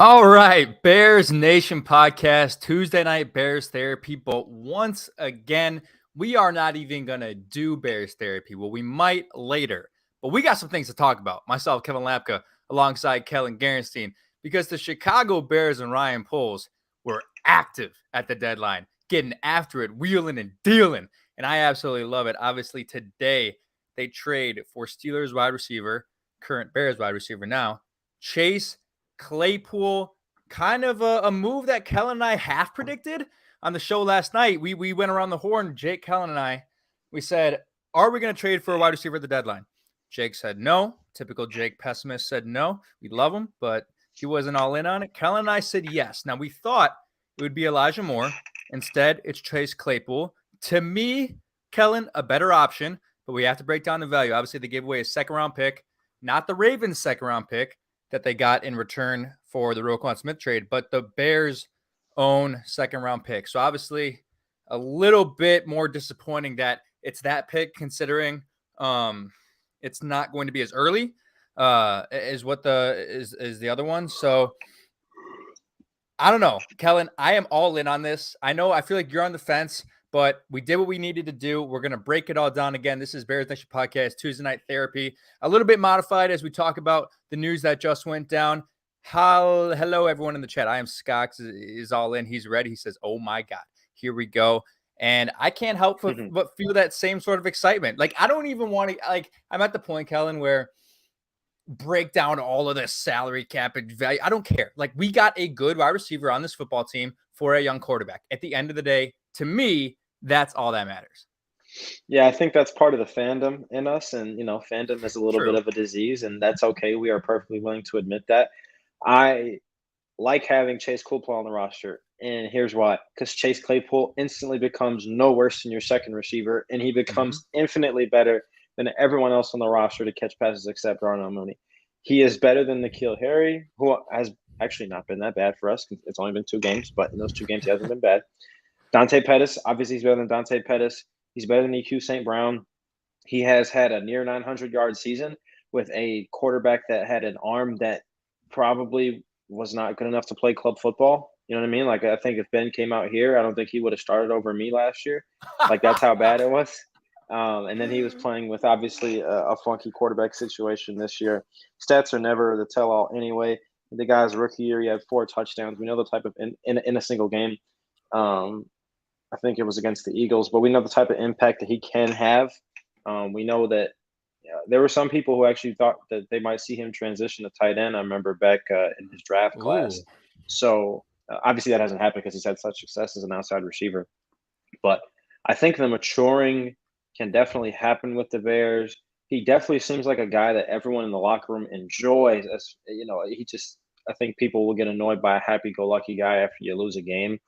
All right, Bears Nation podcast, Tuesday night Bears therapy. But once again, we are not even going to do Bears therapy. Well, we might later, but we got some things to talk about. Myself, Kevin Lapka, alongside Kellyn Gerenstein, because the Chicago Bears and Ryan Poles were active at the deadline, getting after it, wheeling and dealing. And I absolutely love it. Obviously, today they trade for Steelers wide receiver, current Bears wide receiver now, Chase Claypool, kind of a move that Kellyn and I half predicted on the show last night. We went around the horn, Jake, Kellyn, and I. We said, are we going to trade for a wide receiver at the deadline? Jake said no. Typical Jake pessimist said no. We love him, but he wasn't all in on it. Kellyn and I said yes. Now, we thought it would be Elijah Moore. Instead, it's Chase Claypool. To me, Kellyn, a better option, but we have to break down the value. Obviously, they gave away a second-round pick, not the Ravens' second-round pick that they got in return for the Roquan Smith trade, but the Bears' own second-round pick. So obviously a little bit more disappointing that it's that pick, considering it's not going to be as early as what is the other one. So I don't know, Kellyn. I am all in on this. I feel like you're on the fence, but we did what we needed to do. We're going to break it all down again. This is Bears Nation Podcast, Tuesday Night Therapy. A little bit modified as we talk about the news that just went down. Hello, everyone in the chat. I am Scott is all in. He's ready. He says, oh, my God, here we go. And I can't help but feel that same sort of excitement. Like, I don't even want to – like, I'm at the point, Kellyn, where – break down all of this salary cap and value. I don't care. Like, we got a good wide receiver on this football team for a young quarterback. At the end of the day, to me, that's all that matters. Yeah, I think that's part of the fandom in us. And, fandom is a little bit of a disease, and that's okay. We are perfectly willing to admit that. I like having Chase Claypool on the roster. And here's why. Because Chase Claypool instantly becomes no worse than your second receiver, and he becomes infinitely better than everyone else on the roster to catch passes except Darnell Mooney. He is better than N'Keal Harry, who has actually not been that bad for us. It's only been 2 games, but in those 2 games, he hasn't been bad. Dante Pettis, obviously he's better than Dante Pettis. He's better than EQ St. Brown. He has had a near 900-yard season with a quarterback that had an arm that probably was not good enough to play club football. You know what I mean? Like, I think if Ben came out here, I don't think he would have started over me last year. Like, that's how bad it was. And then he was playing with, obviously, a funky quarterback situation this year. Stats are never the tell-all anyway. The guy's rookie year, he had 4 touchdowns. We know the type of in a single game. I think it was against the Eagles, but we know the type of impact that he can have. We know that there were some people who actually thought that they might see him transition to tight end. I remember back in his draft class. So obviously that hasn't happened because he's had such success as an outside receiver. But I think the maturing can definitely happen with the Bears. He definitely seems like a guy that everyone in the locker room enjoys. As I think people will get annoyed by a happy-go-lucky guy after you lose a game,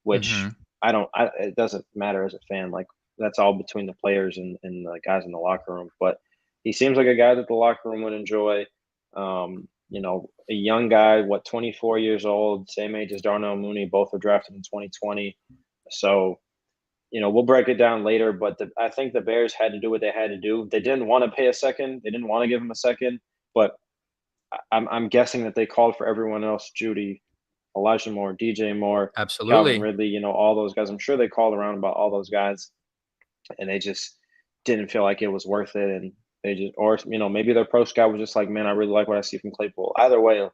which it doesn't matter as a fan. Like, that's all between the players and the guys in the locker room. But he seems like a guy that the locker room would enjoy. A young guy, 24 years old, same age as Darnell Mooney. Both were drafted in 2020. So, we'll break it down later. But I think the Bears had to do what they had to do. They didn't want to pay a second. They didn't want to give him a second. But I'm guessing that they called for everyone else, Judy, Elijah Moore, DJ Moore, Absolutely, Calvin Ridley, all those guys. I'm sure they called around about all those guys, and they just didn't feel like it was worth it. And they just, or maybe their pro scout was just like, man, I really like what I see from Claypool. Either way,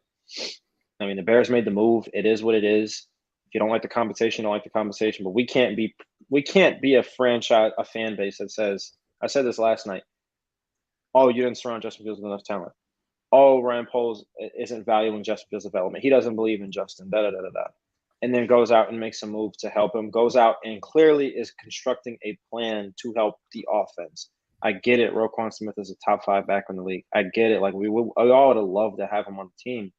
I mean, the Bears made the move. It is what it is. If you don't like the compensation, don't like the compensation. But we can't be a franchise, a fan base that says, I said this last night, oh, you didn't surround Justin Fields with enough talent. Oh, Ryan Poles isn't valuing Justin Fields' development. He doesn't believe in Justin, and then goes out and makes a move to help him, goes out and clearly is constructing a plan to help the offense. I get it. Roquan Smith is a top 5 back in the league. I get it. Like, we all would have loved to have him on the team,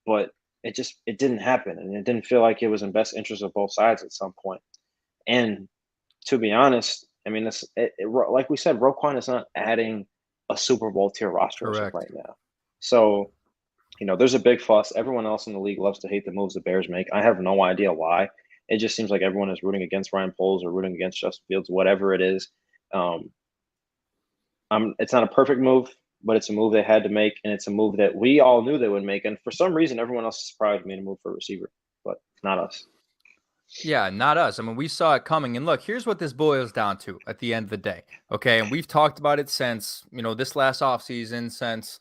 but it didn't happen. And it didn't feel like it was in best interest of both sides at some point. And to be honest, I mean, like we said, Roquan is not adding a Super Bowl tier roster right now. So, there's a big fuss. Everyone else in the league loves to hate the moves the Bears make. I have no idea why. It just seems like everyone is rooting against Ryan Poles or rooting against Justin Fields, whatever it is. It's not a perfect move, but it's a move they had to make, and it's a move that we all knew they would make. And for some reason, everyone else surprised me to move for a receiver, but not us. Yeah, not us. I mean, we saw it coming. And look, here's what this boils down to at the end of the day. Okay. And we've talked about it since, this last offseason, since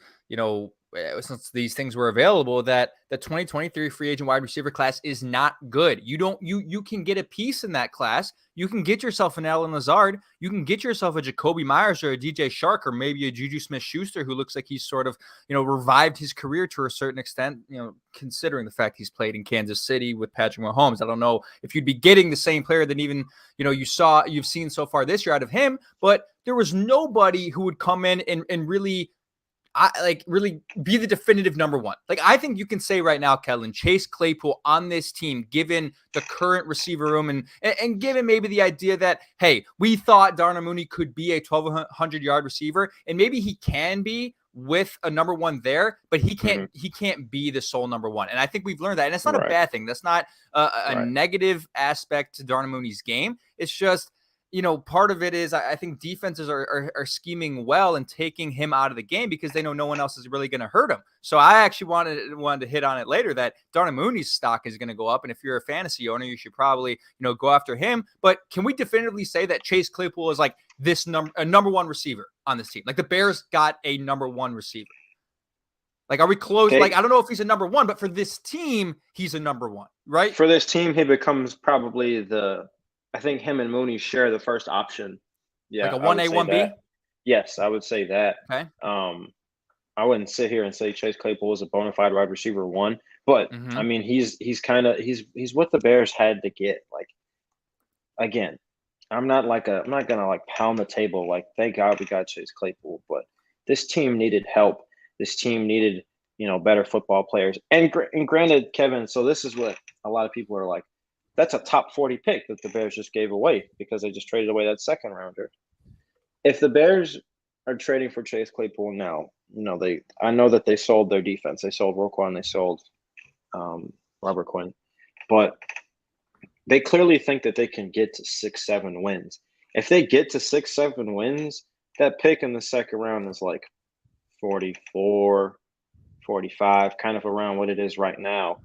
these things were available, that the 2023 free agent wide receiver class is not good. You can get a piece in that class. You can get yourself an Allen Lazard. You can get yourself a Jacoby Myers or a DJ Shark or maybe a Juju Smith-Schuster, who looks like he's sort of, revived his career to a certain extent, considering the fact he's played in Kansas City with Patrick Mahomes. I don't know if you'd be getting the same player than even, you've seen so far this year out of him, but there was nobody who would come in and really really be the definitive number one. Like, I think you can say right now, Kellyn, Chase Claypool on this team, given the current receiver room and given maybe the idea that, hey, we thought Darnell Mooney could be a 1,200-yard receiver, and maybe he can be with a number one there, but he can't be the sole number one. And I think we've learned that. And it's not a bad thing. That's not a negative aspect to Darnell Mooney's game. It's just, part of it is I think defenses are scheming well and taking him out of the game because they know no one else is really going to hurt him. So I actually wanted to hit on it later that Darnell Mooney's stock is going to go up. And if you're a fantasy owner, you should probably, go after him. But can we definitively say that Chase Claypool is like a number one receiver on this team? Like, the Bears got a number one receiver. Like, are we close? Okay. Like, I don't know if he's a number one, but for this team, he's a number one, right? For this team, he becomes probably I think him and Mooney share the first option. Yeah, like a 1A, 1B? Yes, I would say that. Okay. I wouldn't sit here and say Chase Claypool is a bona fide wide receiver one, but I mean he's what the Bears had to get. Like, again, I'm not gonna like pound the table like thank God we got Chase Claypool, but this team needed help. This team needed better football players. And granted, Kevin, so this is what a lot of people are like. That's a top 40 pick that the Bears just gave away because they just traded away that second rounder. If the Bears are trading for Chase Claypool now, I know that they sold their defense. They sold Roquan, they sold Robert Quinn, but they clearly think that they can get to 6-7 wins. If they get to 6-7 wins, that pick in the second round is like 44, 45, kind of around what it is right now.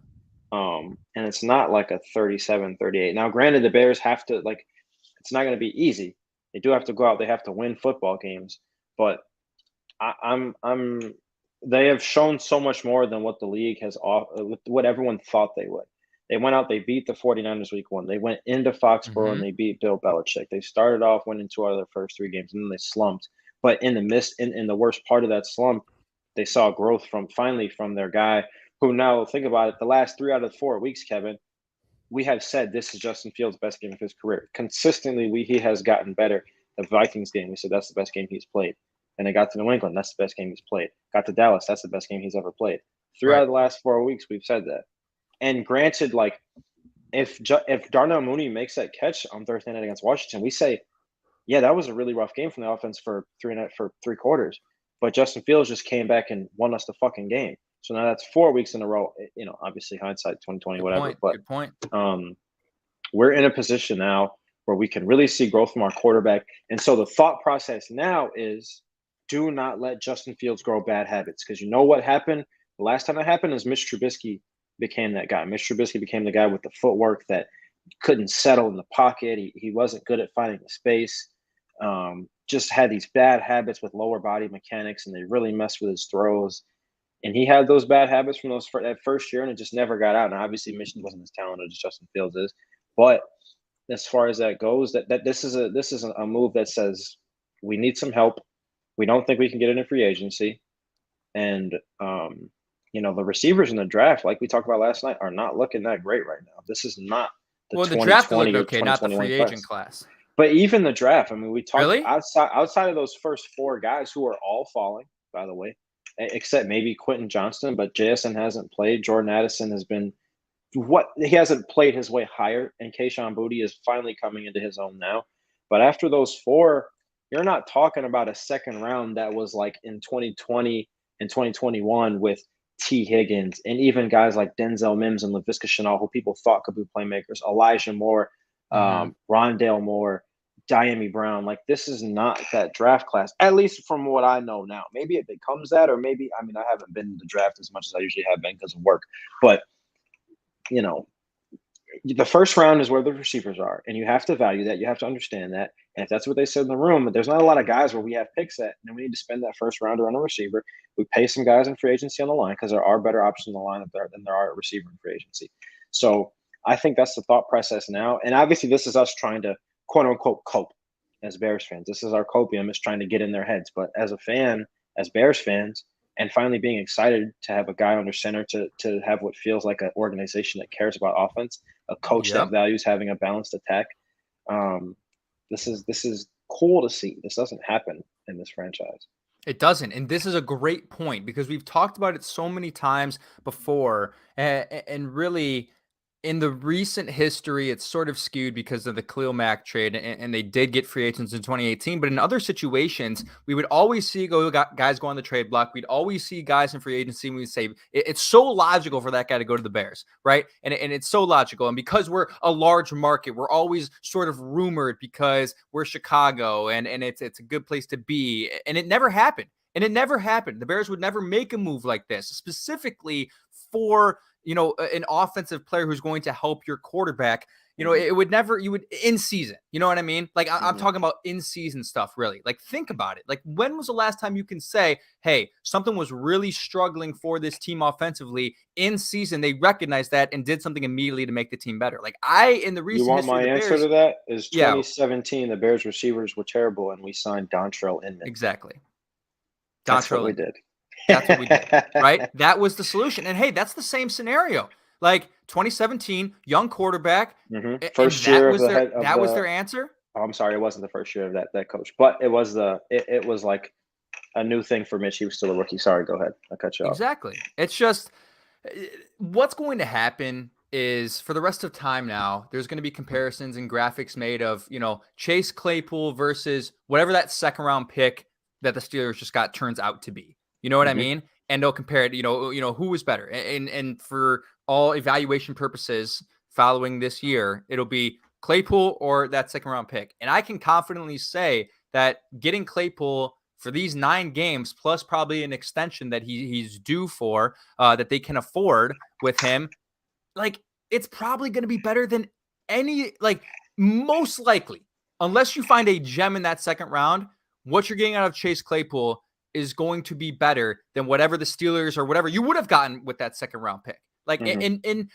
And it's not like a 37, 38. Now, granted, the Bears have to, it's not going to be easy. They do have to go out. They have to win football games. But they have shown so much more than what the league has what everyone thought they would. They went out, they beat the 49ers week 1. They went into Foxborough and they beat Bill Belichick. They started off winning 2 out of their first 3 games, and then they slumped. But in the worst part of that slump, they saw growth from their guy who now, think about it, the last 3 out of 4 weeks, Kevin, we have said this is Justin Fields' best game of his career. Consistently, he has gotten better. The Vikings game, we said that's the best game he's played. And they got to New England, that's the best game he's played. Got to Dallas, that's the best game he's ever played. 3 out of the last 4 weeks, we've said that. And granted, if Darnell Mooney makes that catch on Thursday night against Washington, we say, yeah, that was a really rough game from the offense for 3 quarters. But Justin Fields just came back and won us the fucking game. So now that's 4 weeks in a row. Obviously hindsight 2020, whatever. Good point. We're in a position now where we can really see growth from our quarterback. And so the thought process now is do not let Justin Fields grow bad habits. Because you know what happened? The last time that happened is Mitch Trubisky became that guy. Mitch Trubisky became the guy with the footwork that couldn't settle in the pocket. He wasn't good at finding the space. Just had these bad habits with lower body mechanics, and they really messed with his throws. And he had those bad habits from that first year, and it just never got out. And obviously, Mitch wasn't as talented as Justin Fields is. But as far as that goes, that this is a move that says we need some help. We don't think we can get it in free agency, and the receivers in the draft, like we talked about last night, are not looking that great right now. This is not the draft looked okay, not the free agent class. But even the draft, I mean, we talked really? outside of those first 4 guys who are all falling, by the way, except maybe Quentin Johnston, but JSN hasn't played. Jordan Addison has been he hasn't played his way higher, and Kayshon Boutte is finally coming into his own now. But after those 4, you're not talking about a second round that was like in 2020 and 2021 with T. Higgins and even guys like Denzel Mims and Laviska Shenault, who people thought could be playmakers, Elijah Moore, Rondale Moore, Diami Brown. Like, this is not that draft class, at least from what I know now. Maybe it becomes that, or maybe, I mean, I haven't been to the draft as much as I usually have been because of work. But, you know, the first round is where the receivers are, and you have to value that. You have to understand that. And if that's what they said in the room, but there's not a lot of guys where we have picks at, and we need to spend that first rounder on a receiver. We pay some guys in free agency on the line because there are better options on the line than there are at receiver in free agency. So I think that's the thought process now. And obviously, this is us trying to quote unquote cope as Bears fans. This is our copium, is trying to get in their heads. But as a fan, as Bears fans, and finally being excited to have a guy under center to have what feels like an organization that cares about offense, a coach that values having a balanced attack. This is cool to see. This doesn't happen in this franchise. It doesn't. And this is a great point because we've talked about it so many times before. And really, in the recent history, it's sort of skewed because of the Khalil Mack trade, and they did get free agents in 2018. But in other situations, we would always see guys go on the trade block. We'd always see guys in free agency, and we'd say it's so logical for that guy to go to the Bears, right? And it's so logical. And because we're a large market, we're always sort of rumored because we're Chicago, and it's a good place to be. And it never happened. And it never happened. The Bears would never make a move like this, specifically for an offensive player who's going to help your quarterback. It would never, you would in season, you know what I mean? Like I'm talking about in season stuff, really. Like, think about it. Like, when was the last time you can say, hey, something was really struggling for this team offensively in season? They recognized that and did something immediately to make the team better. Like, in the recent history, my answer to that is 2017, the Bears receivers were terrible and we signed Dontrell Inman. Exactly. That's what we did. That's what we did, right? That was the solution. And hey, that's the same scenario. Like 2017, young quarterback. Mm-hmm. First year that was their answer. Oh, I'm sorry, it wasn't the first year of that coach, but it was it was like a new thing for Mitch. He was still a rookie. Sorry, go ahead. I cut you off. Exactly. It's just what's going to happen is for the rest of time now, there's going to be comparisons and graphics made of, Chase Claypool versus whatever that second round pick that the Steelers just got turns out to be. You know what I mean? And they'll compare it, who was better. And for all evaluation purposes following this year, it'll be Claypool or that second round pick. And I can confidently say that getting Claypool for these 9 games, plus probably an extension that he's due for, that they can afford with him, like, it's probably going to be better than most likely, unless you find a gem in that second round, what you're getting out of Chase Claypool is going to be better than whatever the Steelers or whatever you would have gotten with that second round pick. Like, and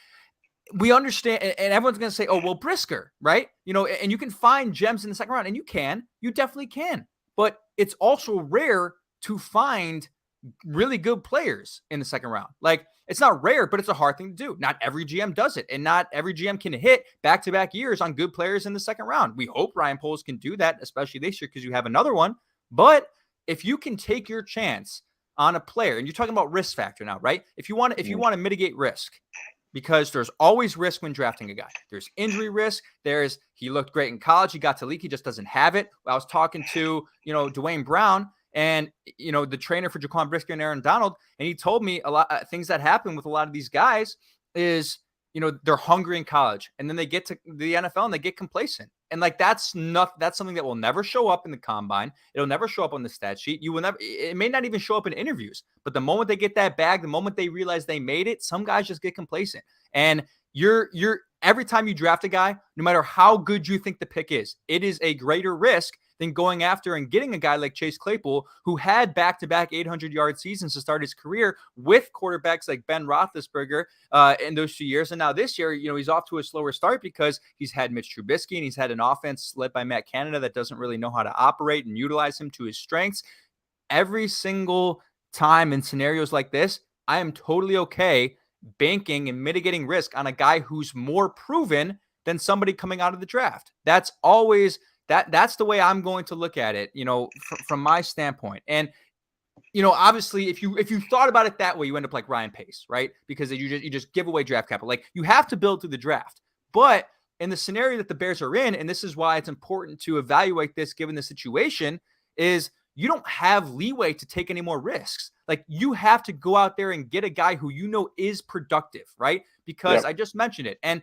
we understand, and everyone's going to say, oh, well, Brisker, right? And you can find gems in the second round, and you definitely can. But it's also rare to find really good players in the second round. Like, it's not rare, but it's a hard thing to do. Not every GM does it, and not every GM can hit back-to-back years on good players in the second round. We hope Ryan Poles can do that, especially this year because you have another one. But if you can take your chance on a player, and you're talking about risk factor now, right? If you want to mitigate risk, because there's always risk when drafting a guy. There's injury risk. He looked great in college. He got to league. He just doesn't have it. I was talking to, Dwayne Brown and, the trainer for Jaquan Brisker and Aaron Donald. And he told me a lot of things that happen with a lot of these guys is, they're hungry in college and then they get to the NFL and they get complacent. And like, that's something that will never show up in the combine. It'll never show up on the stat sheet. It may not even show up in interviews, but the moment they get that bag, the moment they realize they made it, some guys just get complacent. And you're every time you draft a guy, no matter how good you think the pick is, it is a greater risk than going after and getting a guy like Chase Claypool, who had back-to-back 800-yard seasons to start his career with quarterbacks like Ben Roethlisberger in those 2 years. And now this year, he's off to a slower start because he's had Mitch Trubisky and he's had an offense led by Matt Canada that doesn't really know how to operate and utilize him to his strengths. Every single time in scenarios like this, I am totally okay banking and mitigating risk on a guy who's more proven than somebody coming out of the draft. That's always that's the way I'm going to look at it, from my standpoint. And, obviously if you thought about it that way, you end up like Ryan Pace, right? Because you just give away draft capital. Like, you have to build through the draft. But in the scenario that the Bears are in, and this is why it's important to evaluate this given the situation, is you don't have leeway to take any more risks. Like, you have to go out there and get a guy who is productive, right? Because I just mentioned it. And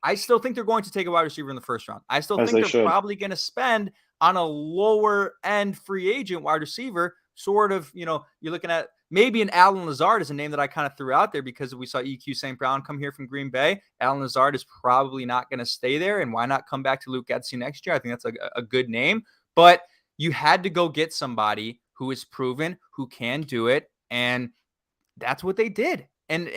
I still think they're going to take a wide receiver in the first round. I still think they're probably going to spend on a lower end free agent wide receiver, sort of, you're looking at maybe an Allen Lazard is a name that I kind of threw out there because we saw EQ St. Brown come here from Green Bay. Allen Lazard is probably not going to stay there. And why not come back to Luke Getsy next year? I think that's a good name. But you had to go get somebody who is proven, who can do it. And that's what they did. And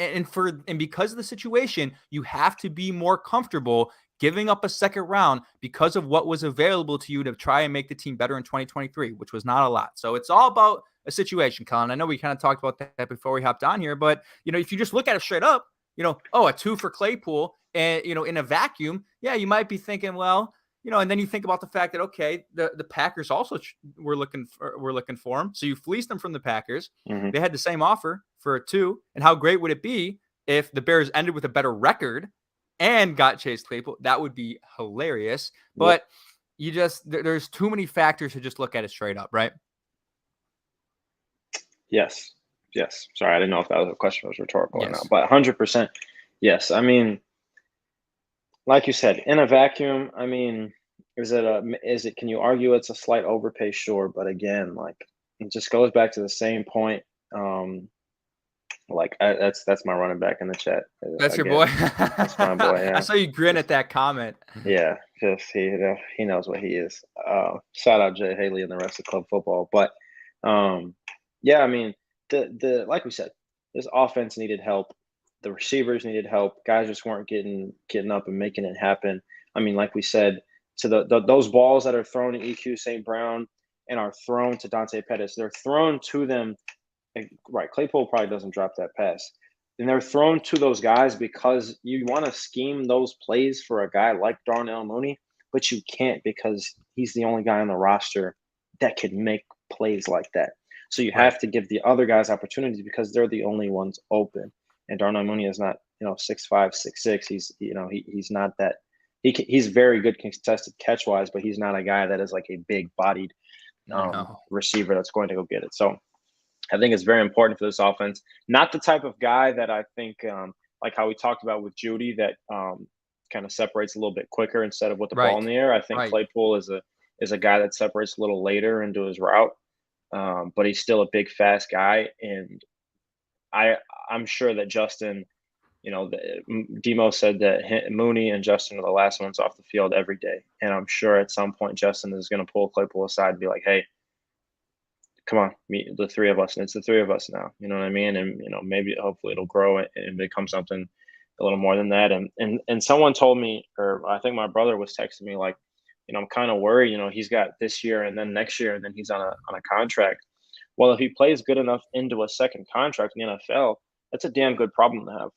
because of the situation, you have to be more comfortable giving up a second round because of what was available to you to try and make the team better in 2023, which was not a lot. So it's all about a situation, Collyn. I know we kind of talked about that before we hopped on here, but if you just look at it straight up, a 2 for Claypool and, in a vacuum, yeah, you might be thinking, well, and then you think about the fact that, okay, the Packers also were looking for him. So you fleeced them from the Packers. Mm-hmm. They had the same offer for a 2. And how great would it be if the Bears ended with a better record and got Chase Claypool? That would be hilarious. But there's too many factors to just look at it straight up, right? Yes. Sorry, I didn't know if that was a question that was rhetorical or not, but 100%. Yes. I mean, like you said, in a vacuum, I mean, can you argue it's a slight overpay? Sure. But again, like, it just goes back to the same point. That's my running back in the chat. That's your boy. That's my boy. Yeah. I saw you grin at that comment. Yeah, just he knows what he is. Shout out Jay Haley and the rest of club football. But yeah, I mean, the like we said, this offense needed help. The receivers needed help. Guys just weren't getting up and making it happen. I mean, like we said, to those balls that are thrown to EQ St. Brown and are thrown to Dante Pettis, they're thrown to them. Right, Claypool probably doesn't drop that pass. And they're thrown to those guys because you want to scheme those plays for a guy like Darnell Mooney, but you can't because he's the only guy on the roster that can make plays like that. So you have to give the other guys opportunities because they're the only ones open. And Darnell Mooney is not, 6'5", 6'6". He's not that. He's very good contested catch wise, but he's not a guy that is like a big bodied receiver that's going to go get it. So I think it's very important for this offense. Not the type of guy that I think, like how we talked about with Judy, that kind of separates a little bit quicker instead of with the ball in the air. I think Claypool is a guy that separates a little later into his route, but he's still a big, fast guy. And I'm sure that Justin, Demo said that Mooney and Justin are the last ones off the field every day. And I'm sure at some point Justin is going to pull Claypool aside and be like, hey, come on, meet the three of us. And it's the three of us now. You know what I mean? And, maybe hopefully it'll grow and become something a little more than that. And someone told me, or I think my brother was texting me like, I'm kind of worried, he's got this year and then next year and then he's on a contract. Well, if he plays good enough into a second contract in the NFL, that's a damn good problem to have.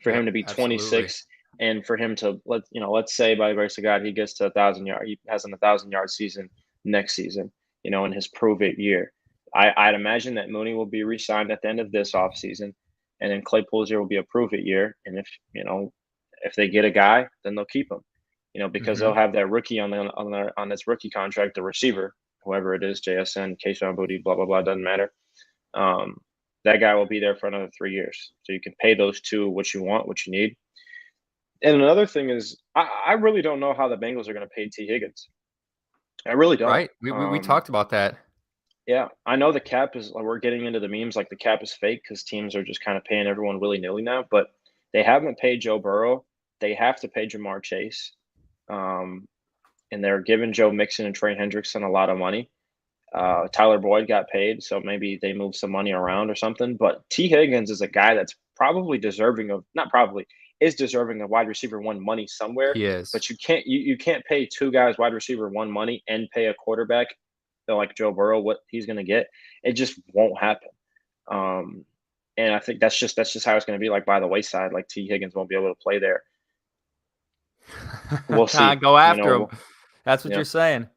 For him to be 26 and for him to let's say by the grace of God he gets to 1,000 yards, he has an 1,000-yard season next season, in his prove it year. I'd imagine that Mooney will be re-signed at the end of this offseason, and then Claypool's year will be a prove it year. And if they get a guy, then they'll keep him, because they'll have that rookie on this rookie contract, the receiver, whoever it is, JSN, Kayshon Boutte, blah blah blah, doesn't matter. That guy will be there for another 3 years. So you can pay those two what you want, what you need. And another thing is, I really don't know how the Bengals are going to pay T. Higgins. I really don't. Right. We talked about that. Yeah. I know the cap we're getting into the memes like the cap is fake because teams are just kind of paying everyone willy-nilly now. But they haven't paid Joe Burrow. They have to pay Jamar Chase. And they're giving Joe Mixon and Trey Hendrickson a lot of money. Tyler Boyd got paid, so maybe they move some money around or something. But T. Higgins is a guy that's probably deserving of wide receiver one money somewhere. He is. But you can't pay two guys wide receiver one money and pay a quarterback like Joe Burrow what he's going to get. It just won't happen. And I think that's just how it's going to be. Like by the wayside, like T. Higgins won't be able to play there. We'll see. Go after him. That's what you're saying.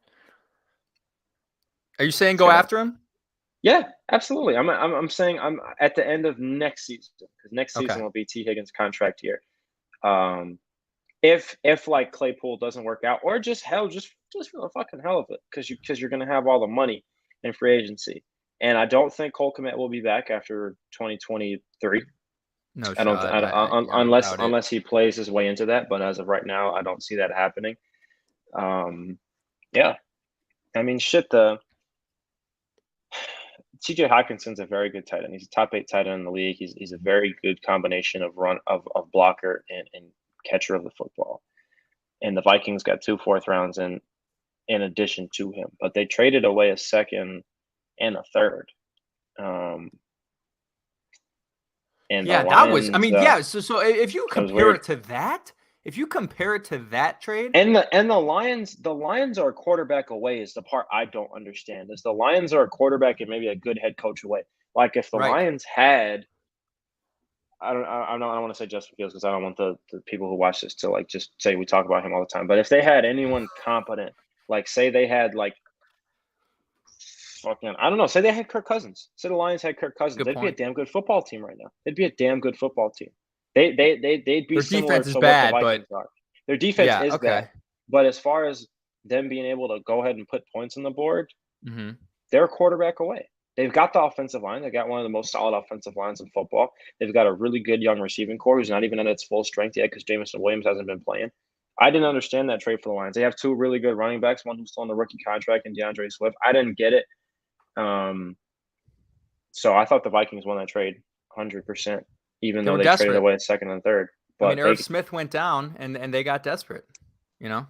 Are you saying go after him? Yeah, absolutely. I'm saying I'm at the end of next season because next season will be T. Higgins' contract year. If like Claypool doesn't work out, or just for the fucking hell of it, because you're gonna have all the money, in free agency. And I don't think Cole Kmet will be back after 2023. No I don't, shot. I would unless doubt it. he plays his way into that. But as of right now, I don't see that happening. Yeah, I mean, shit. TJ Hawkinson's a very good tight end. He's a top 8 tight end in the league. He's a very good combination of blocker and catcher of the football. And the Vikings got 2 4th rounds in addition to him, but they traded away a second and a third. And Yeah, the that was. I Lions, mean, yeah. So if you that was compare weird. it to that, if you compare it to that trade, And the Lions are a quarterback away is the part I don't understand. Is the Lions are a quarterback and maybe a good head coach away. Like if the right? Lions had, I don't want to say Justin Fields because I don't want the people who watch this to like just say we talk about him all the time. But if they had anyone competent, like say they had like fucking, I don't know, say they had Kirk Cousins. Say the Lions had Kirk Cousins. Good They'd be a point. damn good football team right now. They'd be a damn good football team. They'd be Their similar defense is to what the bad, but Vikings are. Their defense yeah, is okay. bad. But as far as them being able to go ahead and put points on the board, they're a quarterback away. They've got the offensive line. They got one of the most solid offensive lines in football. They've got a really good young receiving core who's not even at its full strength yet because Jameson Williams hasn't been playing. I didn't understand that trade for the Lions. They have 2 really good running backs, one who's still on the rookie contract and DeAndre Swift. I didn't get it. So I thought the Vikings won that trade 100%, even though they traded away a second and third. But I mean, Irv Smith went down, and they got desperate. You know,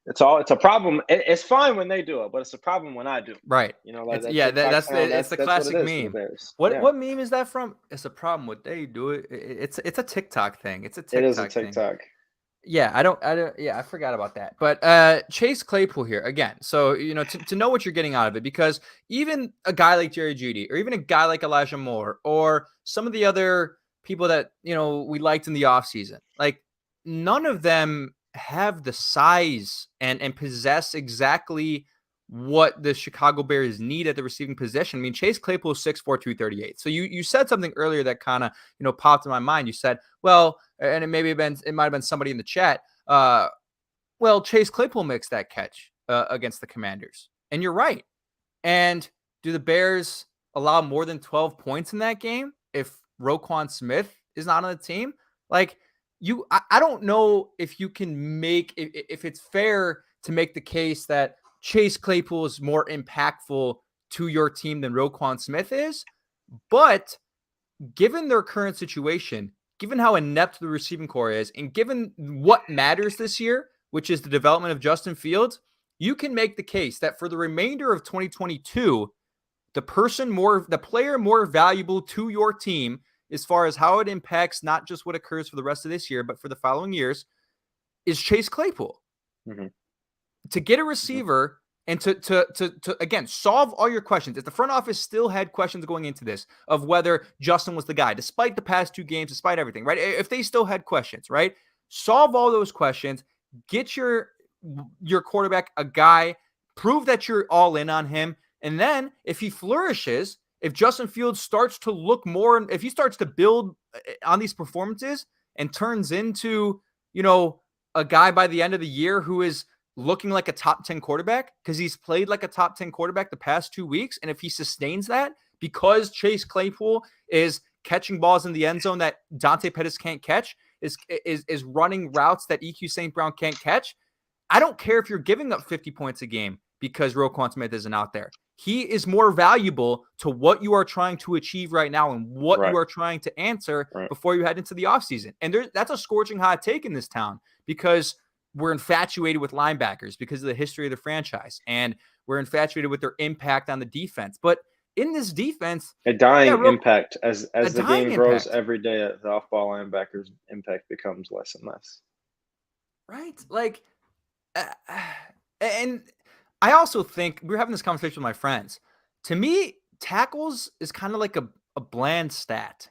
it's a problem. It's fine when they do it, but it's a problem when I do. Right. You know, like that's the classic meme. What meme is that from? It's a problem when they do it. It's a TikTok thing. It is a TikTok. Yeah, I forgot about that. But Chase Claypool here again. So, to know what you're getting out of it, because even a guy like Jerry Jeudy or even a guy like Elijah Moore or some of the other people that, we liked in the offseason, like none of them have the size and possess exactly what the Chicago Bears need at the receiving position. I mean, Chase Claypool is 6'4", 238. So you said something earlier that kind of, popped in my mind. You said, well, and it might have been somebody in the chat. Well, Chase Claypool makes that catch against the Commanders. And you're right. And do the Bears allow more than 12 points in that game if Roquan Smith is not on the team? Like, I don't know if you can if it's fair to make the case that Chase Claypool is more impactful to your team than Roquan Smith is. But given their current situation, given how inept the receiving core is, and given what matters this year, which is the development of Justin Fields, you can make the case that for the remainder of 2022, the player more valuable to your team as far as how it impacts not just what occurs for the rest of this year, but for the following years, is Chase Claypool. To get a receiver and to again, solve all your questions. If the front office still had questions going into this of whether Justin was the guy, despite the past 2 games, despite everything, right? If they still had questions, right? Solve all those questions, get your quarterback a guy, prove that you're all in on him. And then if he flourishes, if Justin Fields starts to look more, if he starts to build on these performances and turns into, a guy by the end of the year who is looking like a top 10 quarterback because he's played like a top 10 quarterback the past 2 weeks. And if he sustains that because Chase Claypool is catching balls in the end zone that Dante Pettis can't catch, is running routes that EQ St. Brown can't catch, I don't care if you're giving up 50 points a game because Roquan Smith isn't out there. He is more valuable to what you are trying to achieve right now and what you are trying to answer before you head into the offseason. And that's a scorching hot take in this town because we're infatuated with linebackers because of the history of the franchise, and we're infatuated with their impact on the defense. But in this defense, a dying impact as the game grows every day, the off-ball linebackers' impact becomes less and less. Right. Like, and I also think we were having this conversation with my friends. To me, tackles is kind of like a bland stat.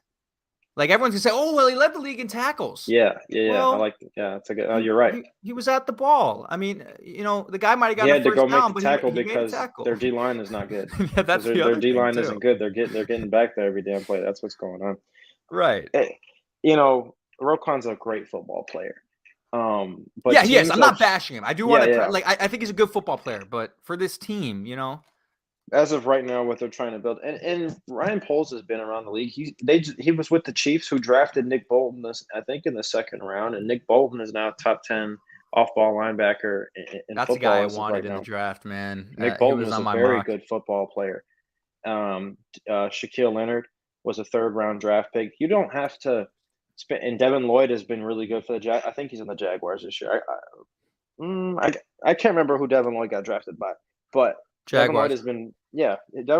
Like everyone's gonna say, "Oh, well, he led the league in tackles." Yeah. Well, I like it. Yeah, it's a good. You're right. He was at the ball. I mean, the guy might have gotten a first down, but he made a tackle. Their D line is not good. Yeah, that's their D line isn't good. They're getting back there every damn play. That's what's going on. Right. Roquan's a great football player. But yeah, he is. I'm not bashing him. I do want to I think he's a good football player, but for this team, as of right now, what they're trying to build, and Ryan Poles has been around the league. He was with the Chiefs, who drafted Nick Bolton I think in the second round, and Nick Bolton is now top 10 off-ball linebacker in That's the guy football I as of wanted right in the now. draft, man. Nick He Bolton was is on a my very mock. good football player. Shaquille Leonard was a third-round draft pick. You don't have to spend, and Devin Lloyd has been really good for the Jag. I think he's in the Jaguars this year. I can't remember who Devin Lloyd got drafted by, but Jaguars. Devin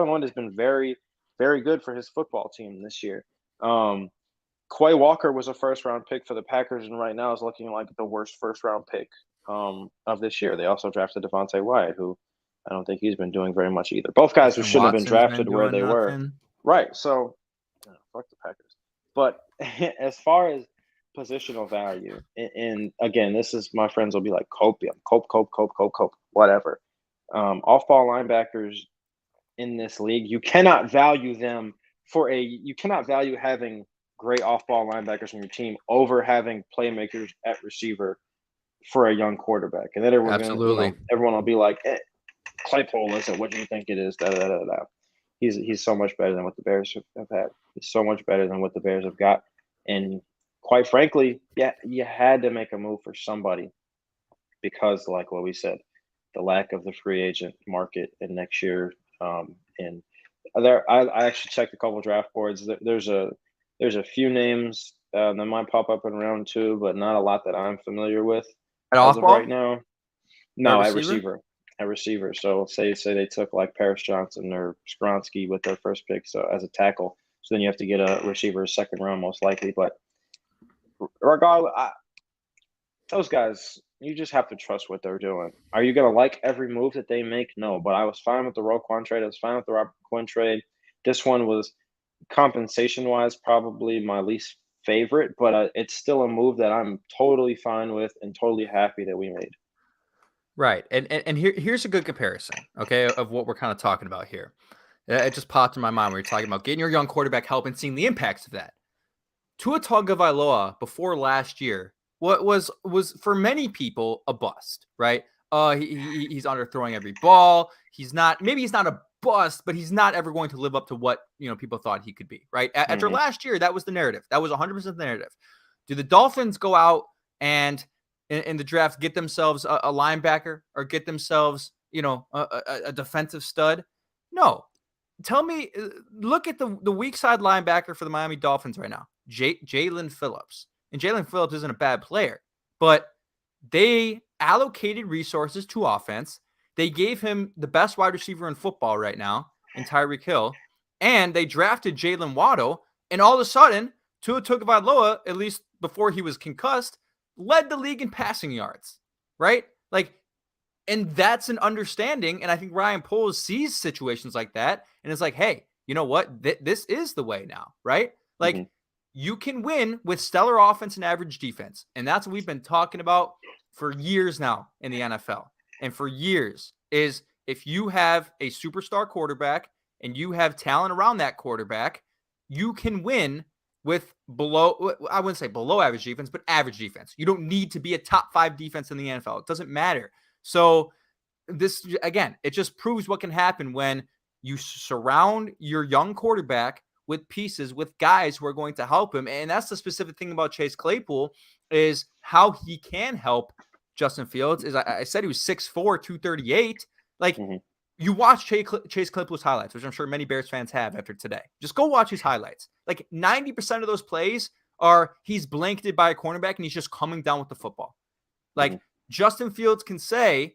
Lloyd has been very, very good for his football team this year. Quay Walker was a first-round pick for the Packers, and right now is looking like the worst first-round pick of this year. They also drafted Devontae Wyatt, who I don't think he's been doing very much either. Both guys who Christian shouldn't have been Watson's been drafted where doing they were. nothing. Right. So, fuck the Packers. But as far as positional value, and again, this is my friends will be like copium, cope, whatever. Off-ball linebackers in this league, you cannot value them you cannot value having great off-ball linebackers on your team over having playmakers at receiver for a young quarterback. And then everyone will be like, Claypool isn't what you think it is. Da, da, da, da. He's so much better than what the Bears have had. He's so much better than what the Bears have got. And quite frankly, yeah, you had to make a move for somebody because, like what we said, the lack of the free agent market in next year. And I actually checked a couple draft boards. There's a few names that might pop up in round 2, but not a lot that I'm familiar with At as off of ball? right now. At No, at receiver? receiver. So say they took like Paris Johnson or Skronsky with their first pick, so as a tackle. So then you have to get a receiver second round most likely. But regardless, those guys, you just have to trust what they're doing. Are you going to like every move that they make? No, but I was fine with the Roquan trade. I was fine with the Robert Quinn trade. This one was compensation-wise probably my least favorite, but it's still a move that I'm totally fine with and totally happy that we made. Right. And here's a good comparison, okay, of what we're kind of talking about here. It just popped in my mind when you're talking about getting your young quarterback help and seeing the impacts of that. Tua Tagovailoa before last year, what was for many people a bust, right? He's underthrowing every ball. Maybe he's not a bust, but he's not ever going to live up to what people thought he could be, right? After last year, that was the narrative. That was 100% the narrative. Do the Dolphins go out and in the draft get themselves a linebacker or get themselves a defensive stud? No. Tell me, look at the weak side linebacker for the Miami Dolphins right now, Jalen Phillips. And Jalen Phillips isn't a bad player, but they allocated resources to offense. They gave him the best wide receiver in football right now in Tyreek Hill, and they drafted Jalen Waddle, and all of a sudden, Tua Tagovailoa, at least before he was concussed, led the league in passing yards, right? And that's an understanding. And I think Ryan Poles sees situations like that and is like, hey, you know what? This is the way now, right? You can win with stellar offense and average defense. And that's what we've been talking about for years now in the NFL. And for years is if you have a superstar quarterback and you have talent around that quarterback, you can win with I wouldn't say below average defense, but average defense. You don't need to be a top 5 defense in the NFL. It doesn't matter. So this, again, it just proves what can happen when you surround your young quarterback with pieces, with guys who are going to help him. And that's the specific thing about Chase Claypool is how he can help Justin Fields. Is I said he was 6'4", 238. You watch Chase Claypool's highlights, which I'm sure many Bears fans have after today. Just go watch his highlights. 90% of those plays are he's blanketed by a cornerback and he's just coming down with the football. Justin Fields can say,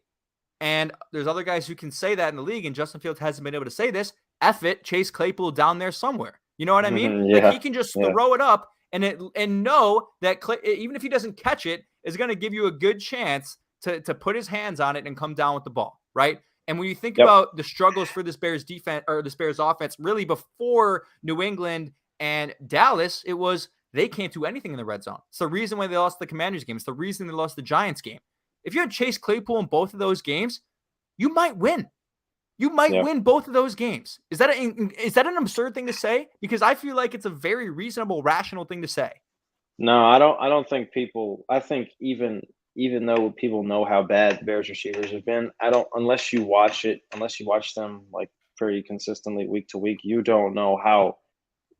and there's other guys who can say that in the league, and Justin Fields hasn't been able to say this, F it, Chase Claypool down there somewhere. You know what I mean? He can just throw it up and know that even if he doesn't catch it, is going to give you a good chance to put his hands on it and come down with the ball, right? And when you think about the struggles for this Bears defense or this Bears offense, really before New England and Dallas, it was they can't do anything in the red zone. It's the reason why they lost the Commanders game. It's the reason they lost the Giants game. If you had Chase Claypool in both of those games, you might win. You might win both of those games. Is that an absurd thing to say? Because I feel like it's a very reasonable, rational thing to say. No, I don't think people. I think even though people know how bad Bears receivers have been, unless you watch them pretty consistently week to week, you don't know how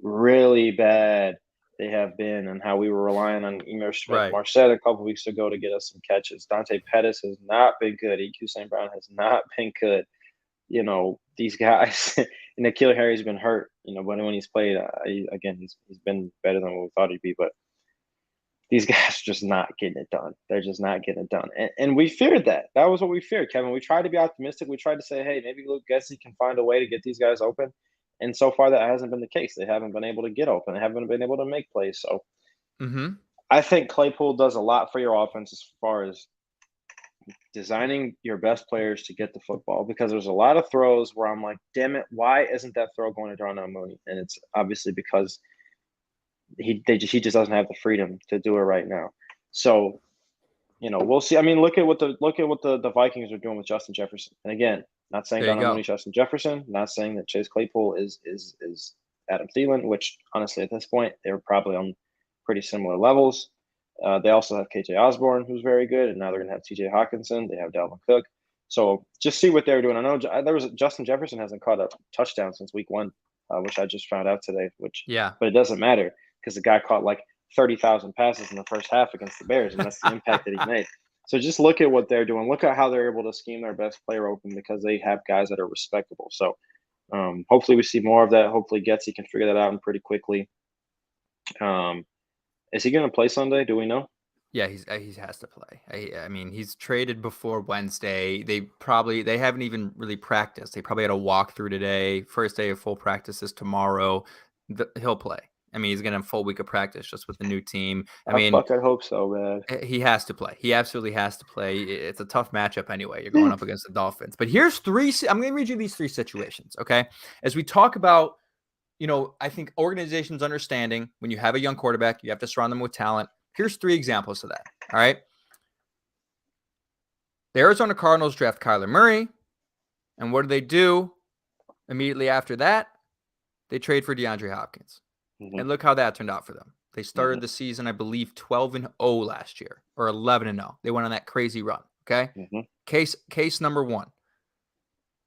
really bad they have been and how we were relying on Emir Right. Smith-Marset a couple weeks ago to get us some catches. Dante Pettis has not been good. EQ St. Brown has not been good. These guys and N'Keal Harry's been hurt, but when he's played, he's been better than what we thought he'd be. But these guys are just not getting it done. They're just not getting it done. And we feared that. That was what we feared, Kevin. We tried to be optimistic. We tried to say, hey, maybe Luke Getsy can find a way to get these guys open. And so far, that hasn't been the case. They haven't been able to get open. They haven't been able to make plays. So I think Claypool does a lot for your offense as far as designing your best players to get the football, because there's a lot of throws where I'm like, damn it, why isn't that throw going to Darnell Mooney? And it's obviously because he just doesn't have the freedom to do it right now. So, we'll see. I mean, look at what the Vikings are doing with Justin Jefferson. And again, not saying Darnell Mooney, Justin Jefferson, not saying that Chase Claypool is Adam Thielen, which honestly at this point they're probably on pretty similar levels. They also have KJ Osborne, who's very good, and now they're going to have TJ Hawkinson. They have Dalvin Cook. So just see what they're doing. I know Justin Jefferson hasn't caught a touchdown since week 1, which I just found out today. But it doesn't matter because the guy caught like 30,000 passes in the first half against the Bears, and that's the impact that he made. So just look at what they're doing. Look at how they're able to scheme their best player open because they have guys that are respectable. So hopefully we see more of that. Hopefully Getsy can figure that out pretty quickly. Is he going to play Sunday? Do we know? Yeah, he has to play. I mean, he's traded before Wednesday. They haven't even really practiced. They probably had a walkthrough today. First day of full practice is tomorrow. He'll play. I mean, he's going to have a full week of practice just with the new team. I hope so, man. He has to play. He absolutely has to play. It's a tough matchup anyway. You're going up against the Dolphins. But here's 3. I'm going to read you these 3 situations, okay? As we talk about, I think organizations understanding when you have a young quarterback, you have to surround them with talent. Here's 3 examples of that, all right? The Arizona Cardinals draft Kyler Murray, and what do? Immediately after that, they trade for DeAndre Hopkins. And look how that turned out for them. They started the season, I believe, 12-0 last year, or 11-0. They went on that crazy run, okay? Case number 1.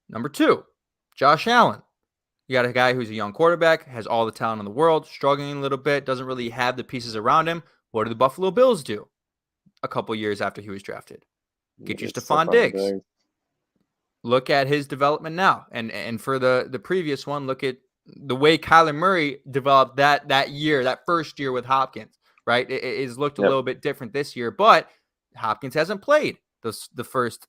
Number 2, Josh Allen. You got a guy who's a young quarterback, has all the talent in the world, struggling a little bit, doesn't really have the pieces around him. What do the Buffalo Bills do a couple years after he was drafted? Get you Stephon Diggs. Look at his development now. And for the previous one, look at the way Kyler Murray developed that year, that first year with Hopkins, right? It's looked a little bit different this year, but Hopkins hasn't played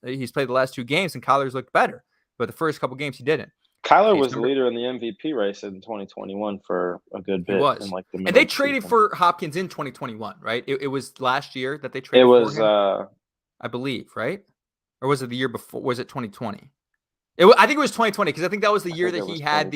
he's played the last 2 games, and Kyler's looked better. But the first couple games he didn't. Kyler was the leader in the MVP race in 2021 for a good bit. He was. And they traded for Hopkins in 2021, right? It was last year that they traded for him, I believe, right? Or was it the year before? Was it 2020? I think it was 2020 because I think that was the year that he had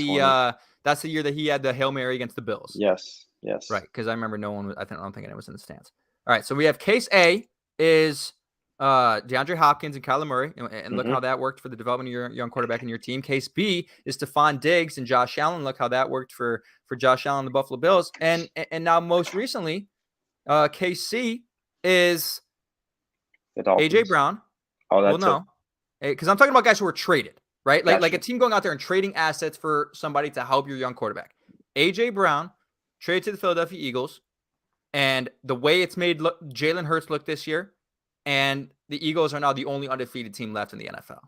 that's the year that he had the Hail Mary against the Bills. Yes. Right, because I remember no one was. I don't think anyone was in the stands. All right, so we have case A is DeAndre Hopkins and Kyler Murray, and look how that worked for the development of your young quarterback in your team. Case B is Stephon Diggs and Josh Allen. Look how that worked for Josh Allen and the Buffalo Bills. And now most recently, case C is AJ Brown. Oh, that's no, because I'm talking about guys who were traded, right? Like a team going out there and trading assets for somebody to help your young quarterback. AJ Brown traded to the Philadelphia Eagles, and the way it's made Jalen Hurts look this year. And the Eagles are now the only undefeated team left in the NFL.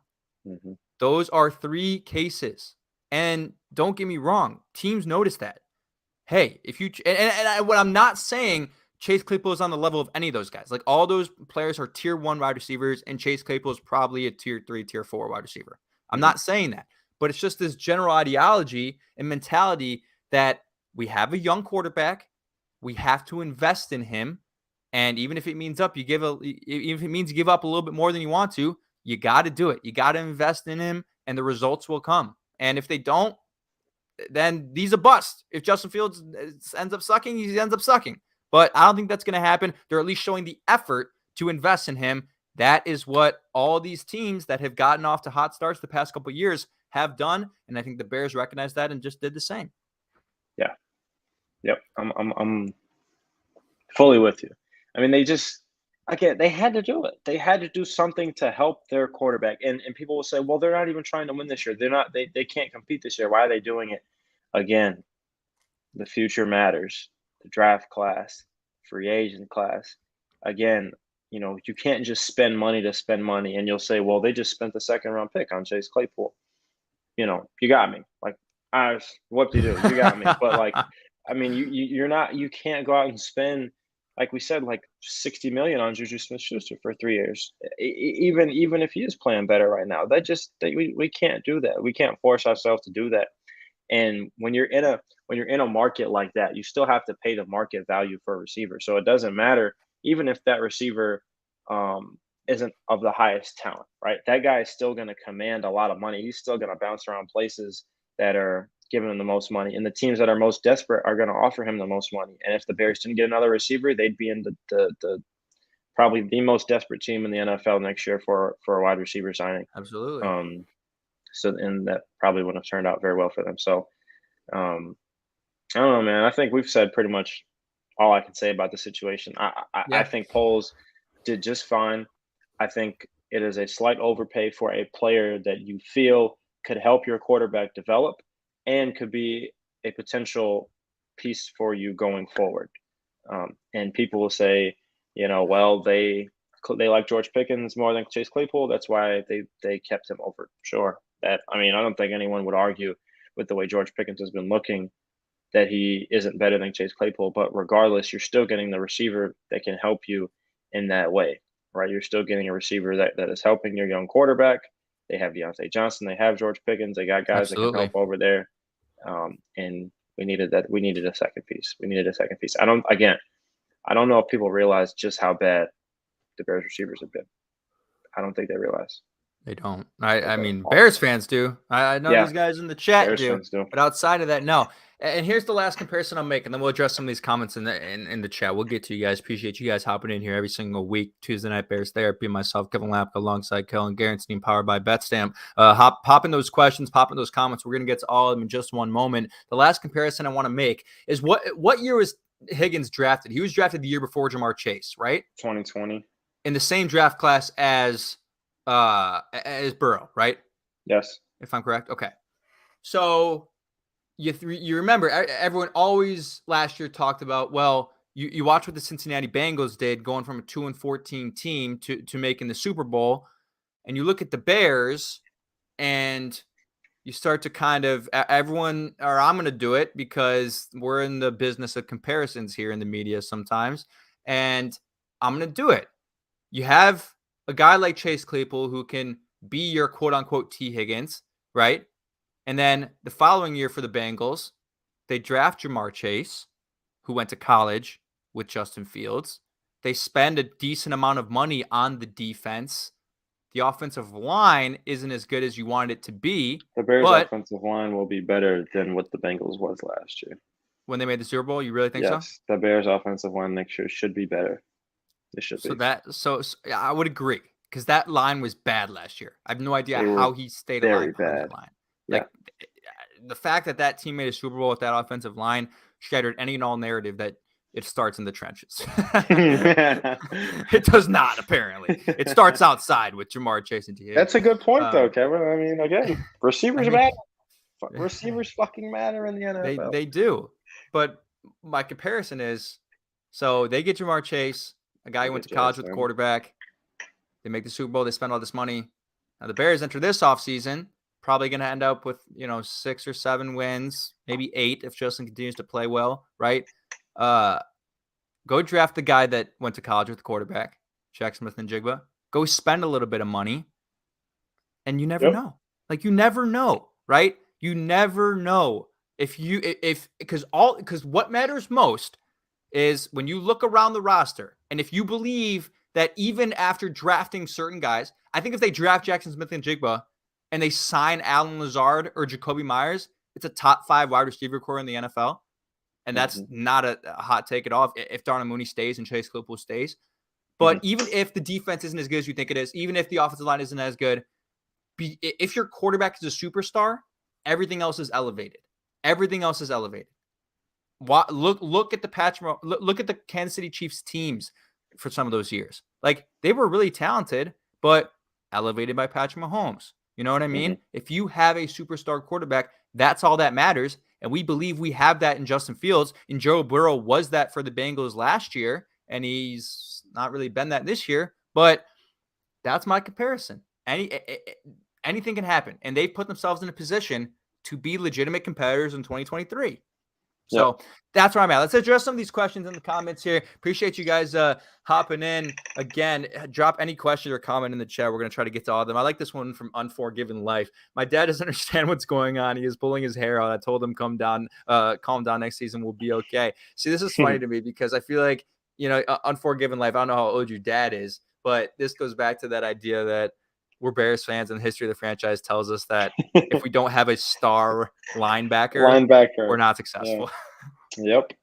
Those are 3 cases. And don't get me wrong, teams notice that. Hey, if you what I'm not saying, Chase Claypool is on the level of any of those guys. Like all those players are tier 1 wide receivers, and Chase Claypool is probably a tier 3, tier 4 wide receiver. I'm not saying that, but it's just this general ideology and mentality that we have a young quarterback, we have to invest in him. And even if it means you give up a little bit more than you want to, you got to do it. You got to invest in him, and the results will come. And if they don't, then he's a bust. If Justin Fields ends up sucking, he ends up sucking. But I don't think that's going to happen. They're at least showing the effort to invest in him. That is what all these teams that have gotten off to hot starts the past couple of years have done. And I think the Bears recognized that and just did the same. Yeah. Yep. I'm fully with you. I mean, Again, they had to do it. They had to do something to help their quarterback. And people will say, well, they're not even trying to win this year. They can't compete this year. Why are they doing it? Again, the future matters. The draft class, free agent class. Again, you can't just spend money to spend money. And you'll say, well, they just spent the second round pick on Chase Claypool. You got me. Like, what do you do? You got me. But like, I mean, you can't go out and spend, like we said, like 60 million on Juju Smith-Schuster for 3 years. Even if he is playing better right now, we can't do that. We can't force ourselves to do that. And when you're in a market like that, you still have to pay the market value for a receiver. So it doesn't matter, even if that receiver isn't of the highest talent, right? That guy is still going to command a lot of money. He's still going to bounce around places that are giving him the most money, and the teams that are most desperate are going to offer him the most money. And if the Bears didn't get another receiver, they'd be in the probably the most desperate team in the NFL next year for a wide receiver signing. Absolutely. And that probably wouldn't have turned out very well for them. So, I don't know, man. I think we've said pretty much all I can say about the situation. I think Poles did just fine. I think it is a slight overpay for a player that you feel could help your quarterback develop and could be a potential piece for you going forward. And people will say, well, they like George Pickens more than Chase Claypool. That's why they kept him over. Sure. I don't think anyone would argue with the way George Pickens has been looking that he isn't better than Chase Claypool. But regardless, you're still getting the receiver that can help you in that way, right? You're still getting a receiver that is helping your young quarterback. They have Deontay Johnson. They have George Pickens. They got guys that can help over there. And we needed that. We needed a second piece. I don't know if people realize just how bad the Bears receivers have been. I don't think they realize. They don't. I mean, Bears fans do. I know these guys in the chat Bears do, fans do. but outside of that, no. And here's the last comparison I'll make, and then we'll address some of these comments in the chat. We'll get to you guys. Appreciate you guys hopping in here every single week. Tuesday Night Bears Therapy, myself, Kevin Lapka, alongside Kellyn Garanstein, powered by BetStamp. Pop in those questions, pop in those comments. We're going to get to all of them in just one moment. The last comparison I want to make is what year was Higgins drafted? He was drafted the year before Jamar Chase, right? 2020. In the same draft class as Burrow, right? Yes. If I'm correct. Okay. So you remember everyone always last year talked about, well, you watch what the Cincinnati Bengals did going from a 2-14 team to making the Super Bowl, and you look at the Bears and you start to kind of everyone, or I'm going to do it because we're in the business of comparisons here in the media sometimes, and I'm going to do it. You have a guy like Chase Claypool who can be your quote-unquote T. Higgins, right? And then the following year for the Bengals, they draft Jamar Chase, who went to college with Justin Fields. They spend a decent amount of money on the defense. The offensive line isn't as good as you wanted it to be. The Bears' offensive line will be better than what the Bengals was last year. When they made the Super Bowl, you really think so? Yes, the Bears' offensive line next year should be better. It should be. So I would agree, because that line was bad last year. I have no idea how he stayed alive on that line. Like, the fact that team made a Super Bowl with that offensive line shattered any and all narrative that it starts in the trenches. It does not, apparently. It starts outside with Jamar Chase and T. Higgins. That's a good point, though, Kevin. I mean, again, receivers matter. Receivers fucking matter in the NFL. They do. But my comparison is, so they get Jamar Chase, a guy who went to college with the quarterback. They make the Super Bowl. They spend all this money. Now the Bears enter this offseason, probably going to end up with 6 or 7 wins, maybe 8 if Justin continues to play well, right? Go draft the guy that went to college with the quarterback, Jack Smith-Njigba. Go spend a little bit of money, and you never know. Like, you never know, right? You never know because what matters most is when you look around the roster, and if you believe that even after drafting certain guys, I think if they draft Jackson Smith-Njigba and they sign Allen Lazard or Jacoby Myers, it's a top 5 wide receiver core in the NFL. And that's not a hot take at all if Darnell Mooney stays and Chase Claypool stays. But even if the defense isn't as good as you think it is, even if the offensive line isn't as good, if your quarterback is a superstar, everything else is elevated. Everything else is elevated. Look at the Kansas City Chiefs teams for some of those years. Like, they were really talented, but elevated by Patrick Mahomes. You know what I mean? If you have a superstar quarterback, that's all that matters. And we believe we have that in Justin Fields. And Joe Burrow was that for the Bengals last year, and he's not really been that this year. But that's my comparison. Anything can happen. And they've put themselves in a position to be legitimate competitors in 2023. So that's where I'm at. Let's address some of these questions in the comments here. Appreciate you guys hopping in. Again, drop any question or comment in the chat. We're going to try to get to all of them. I like this one from Unforgiven Life. My dad doesn't understand what's going on. He is pulling his hair out. I told him, calm down next season. We'll be okay. See, this is funny to me because I feel like, Unforgiven Life, I don't know how old your dad is, but this goes back to that idea that we're Bears fans and the history of the franchise tells us that if we don't have a star linebacker, we're not successful. Yep.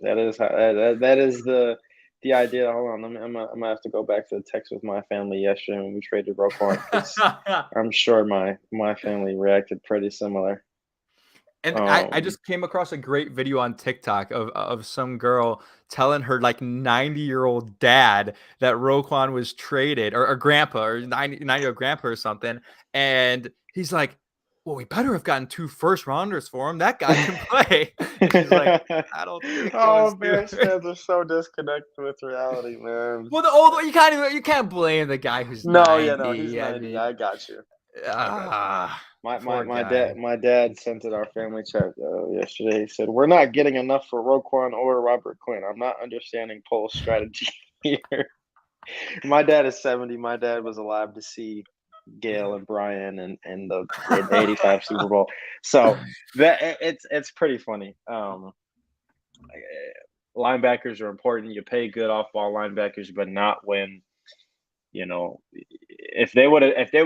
That is that is the idea. Hold on, I'm gonna have to go back to the text with my family yesterday when we traded Roquan, because I'm sure my family reacted pretty similar. And I just came across a great video on TikTok of some girl telling her 90-year-old dad that Roquan was traded, or grandpa, or 90-year-old grandpa or something. And he's like, well, we better have gotten 2 first-rounders for him. That guy can play. And she's like, I don't think Bears fans are so disconnected with reality, man. Well, you can't blame the guy who's 90. He's 90. I got you. My dad sent it our family chat yesterday. He said, we're not getting enough for Roquan or Robert Quinn. I'm not understanding Pole's strategy here. My dad is 70. My dad was alive to see Gail and Brian and the 85 Super Bowl. So that it's pretty funny. Linebackers are important. You pay good off ball linebackers, but not when, if they would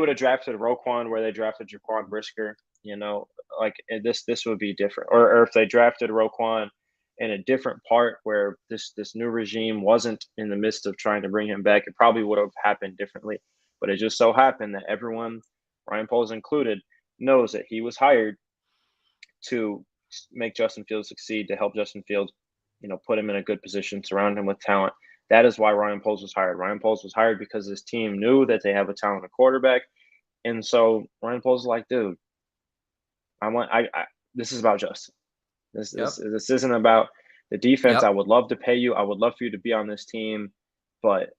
have drafted Roquan where they drafted Jaquan Brisker, this would be different. Or if they drafted Roquan in a different part where this new regime wasn't in the midst of trying to bring him back, it probably would have happened differently. But it just so happened that everyone, Ryan Poles included, knows that he was hired to make Justin Fields succeed, to help Justin Fields, put him in a good position, surround him with talent. That is why Ryan Poles was hired. Ryan Poles was hired because his team knew that they have a talented quarterback. And so Ryan Poles is like, dude, this is about Justin. This isn't about the defense. I would love to pay you. I would love for you to be on this team, but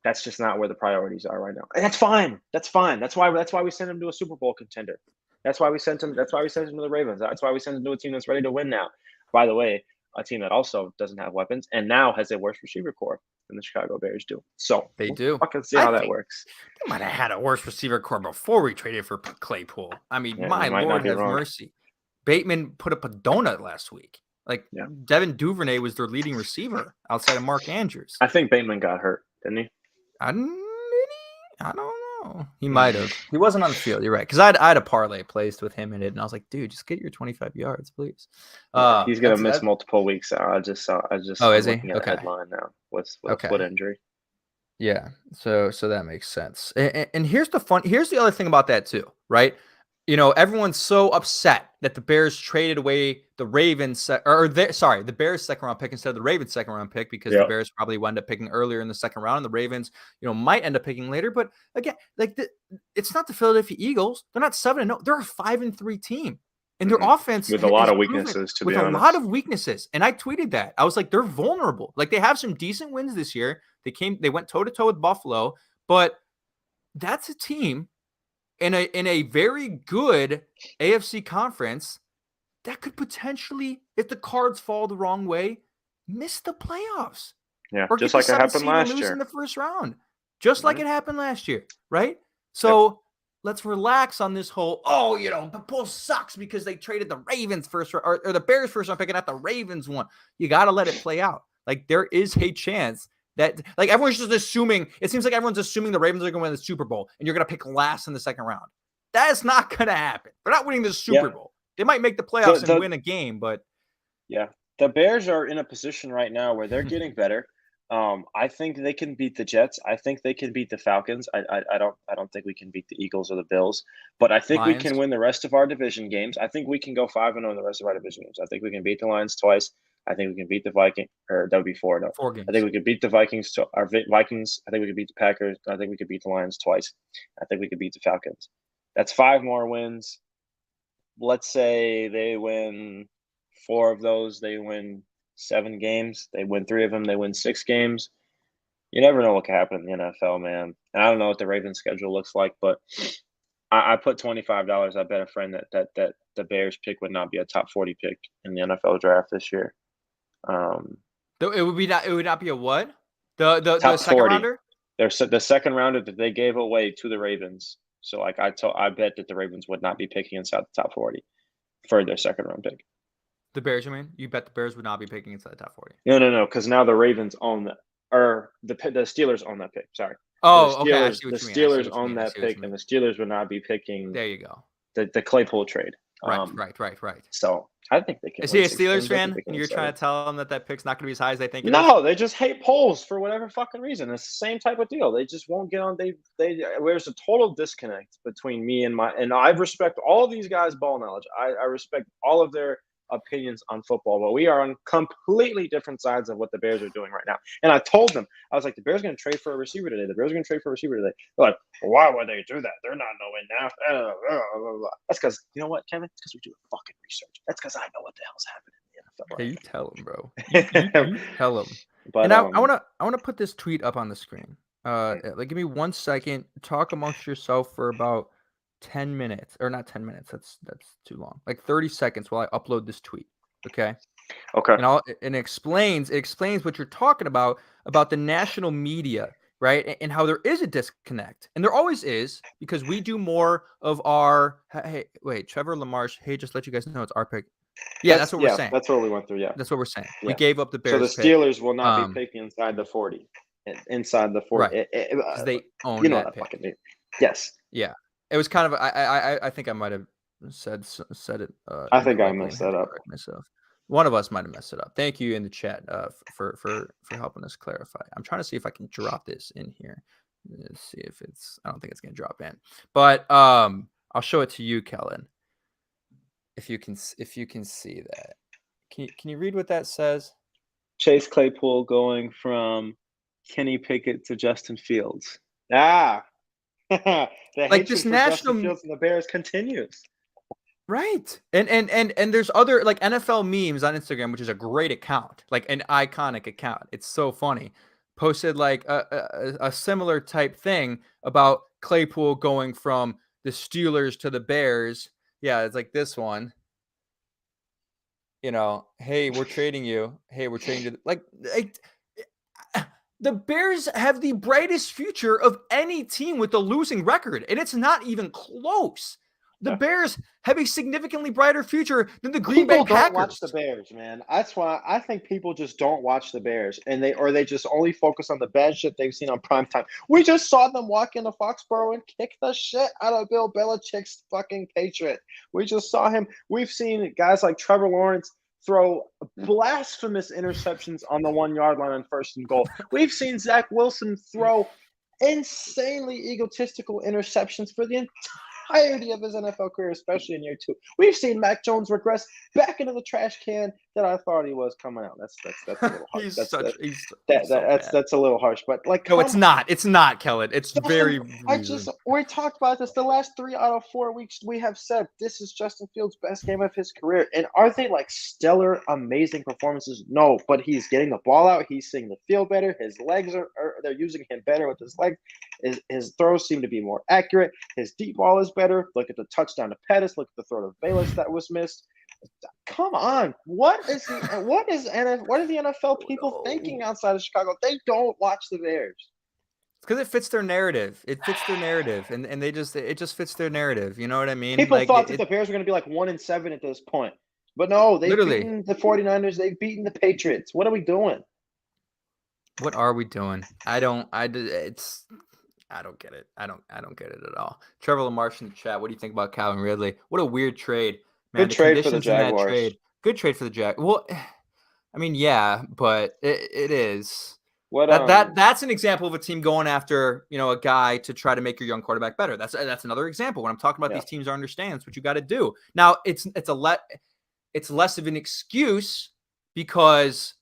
that's just not where the priorities are right now. And that's fine. That's fine. That's why we sent him to a Super Bowl contender. That's why we sent him to the Ravens. That's why we sent him to a team that's ready to win now. By the way, a team that also doesn't have weapons and now has a worse receiver core than the Chicago Bears do. So they do. I can see how that works. They might have had a worse receiver core before we traded for Claypool. I mean, my Lord have mercy. Bateman put up a donut last week. Devin Duvernay was their leading receiver outside of Mark Andrews. I think Bateman got hurt, didn't he? I don't know. He might have. He wasn't on the field. You're right. Because I had a parlay placed with him in it, and I was like, dude, just get your 25 yards, please. He's gonna miss multiple weeks. I just Oh, is he? Looking at a headline now with a foot injury. Yeah. So that makes sense. And here's the other thing about that too, right? Everyone's so upset that the Bears traded away the Ravens, the Bears second round pick instead of the Ravens second round pick, because the Bears probably wound up picking earlier in the second round, and the Ravens, might end up picking later. But again, it's not the Philadelphia Eagles. They're not 7-0. They're a 5-3 team, and their offense with a lot of weaknesses. To be honest, with a lot of weaknesses. And I tweeted that. I was like, they're vulnerable. They have some decent wins this year. They went toe to toe with Buffalo, but that's a team in a very good AFC conference that could potentially, if the cards fall the wrong way, miss the playoffs. Yeah, or just like it happened last year in the first round, just like it happened last year, right? So let's relax on this whole. The poll sucks because they traded the Ravens first or the Bears first round pick and not the Ravens one. You got to let it play out. There is a chance that everyone's just assuming. It seems like everyone's assuming the Ravens are going to win the Super Bowl and you're going to pick last in the second round. That is not going to happen. They're not winning the Super Bowl. They might make the playoffs and win a game, but the Bears are in a position right now where they're getting better. I think they can beat the Jets. I think they can beat the Falcons. I don't think we can beat the Eagles or the Bills, but I think we can win the rest of our division games. I think we can go 5-0 in the rest of our division games. I think we can beat the Lions twice. I think we can beat the Vikings, or that would be 4 though. 4 I think games. we could beat the Vikings. Our Vikings. I think we could beat the Packers. I think we could beat the Lions twice. I think we could beat the Falcons. That's 5 more wins. Let's say they win 4 of those. They win 7 games. They win 3 of them. They win 6 games. You never know what can happen in the NFL, man. And I don't know what the Ravens' schedule looks like, but I put $25. I bet a friend that the Bears pick would not be a top 40 pick in the NFL draft this year. It would not be a what? The Top second 40. rounder? The second rounder that they gave away to the Ravens. So like I bet that the Ravens would not be picking inside the top 40 for their second round pick. The Bears, you mean? You bet the Bears would not be picking inside the top 40. No, because now the Ravens own that, or the Steelers own that pick. Sorry. Oh, So okay. I The see what you mean. Steelers own that pick, and the Steelers would not be picking. There you go. The Claypool trade. Right. So I think they can. Is he a Steelers fan, and you're trying to tell them that pick's not going to be as high as they think? No, they just hate polls for whatever fucking reason. It's the same type of deal. They just won't get on. There's a total disconnect between me and I respect all of these guys' ball knowledge. I respect all of their opinions on football, but we are on completely different sides of what the Bears are doing right now. And I told them, I was like, the Bears are going to trade for a receiver today. They're like, well, why would they do that? They're not knowing now. That's because, you know what, Kevin? It's because we do fucking research. That's because I know what the hell's happening in the NFL. Hey, you tell them, bro. You tell them. But and I want to put this tweet up on the screen. Give me 1 second. Talk amongst yourself for about 10 minutes, or not 10 minutes. That's too long. Like 30 seconds while I upload this tweet. Okay. And it explains what you're talking about the national media, right? And how there is a disconnect, and there always is, because we do more of our. Hey, wait, Trevor Lamarche. Hey, just let you guys know it's our pick. Yeah, that's what we're saying. That's what we went through. Yeah, that's what we're saying. Yeah. We gave up the Bears. So the Steelers will not be picking inside the 40. Inside the 40, right? Because they own that pick. Fucking yes. Yeah. It was kind of I think I might have said it. I think I messed that up myself. One of us might have messed it up. Thank you in the chat for helping us clarify. I'm trying to see if I can drop this in here. Let's see if it's. I don't think it's gonna drop in, but I'll show it to you, Kellyn. If you can see that, can you read what that says? Chase Claypool going from Kenny Pickett to Justin Fields. Like this national Fields and the Bears continues. Right. And there's other like NFL memes on Instagram, which is a great account, like an iconic account. It's so funny. Posted like a similar type thing about Claypool going from the Steelers to the Bears. Yeah, it's like this one. You know, hey, we're trading you. Hey, we're trading you. Like the Bears have the brightest future of any team with a losing record, and it's not even close. The Bears have a significantly brighter future than the Green Bay Packers. People don't watch the Bears, man. That's why I think people just don't watch the Bears, and they just only focus on the bad shit they've seen on primetime. We just saw them walk into Foxborough and kick the shit out of Bill Belichick's fucking Patriot. We just saw him. We've seen guys like Trevor Lawrence throw blasphemous interceptions on the 1 yard line on 1st and goal. We've seen Zach Wilson throw insanely egotistical interceptions for the entirety of his NFL career, especially in year 2. We've seen Mac Jones regress back into the trash can that I thought he was coming out. That's a little harsh. That's a little harsh, but like, no, it's not. It's not, Kellyn. It's very. We talked about this the last 3 out of 4 weeks. We have said this is Justin Fields' best game of his career, and are they like stellar, amazing performances? No, but he's getting the ball out. He's seeing the field better. His legs they're using him better with his legs. His throws seem to be more accurate. His deep ball is better. Look at the touchdown to Pettis. Look at the throw to Bayless that was missed. Come on. What is the NFL people thinking outside of Chicago? They don't watch the Bears. It's because it fits their narrative. It fits their narrative, and it just fits their narrative. You know what I mean? People thought that the Bears were going to be like 1-7 at this point. But no, they've beaten the 49ers. They've beaten the Patriots. What are we doing? What are we doing? I don't get it. I don't get it at all. Trevor Lamarche in the chat. What do you think about Calvin Ridley? What a weird trade. Man, good trade for the Jaguars. Good trade for the Jaguars. Well, I mean, yeah, but it is. That's an example of a team going after, a guy to try to make your young quarterback better. That's another example. When I'm talking about these teams understand what you got to do. Now, it's less of an excuse because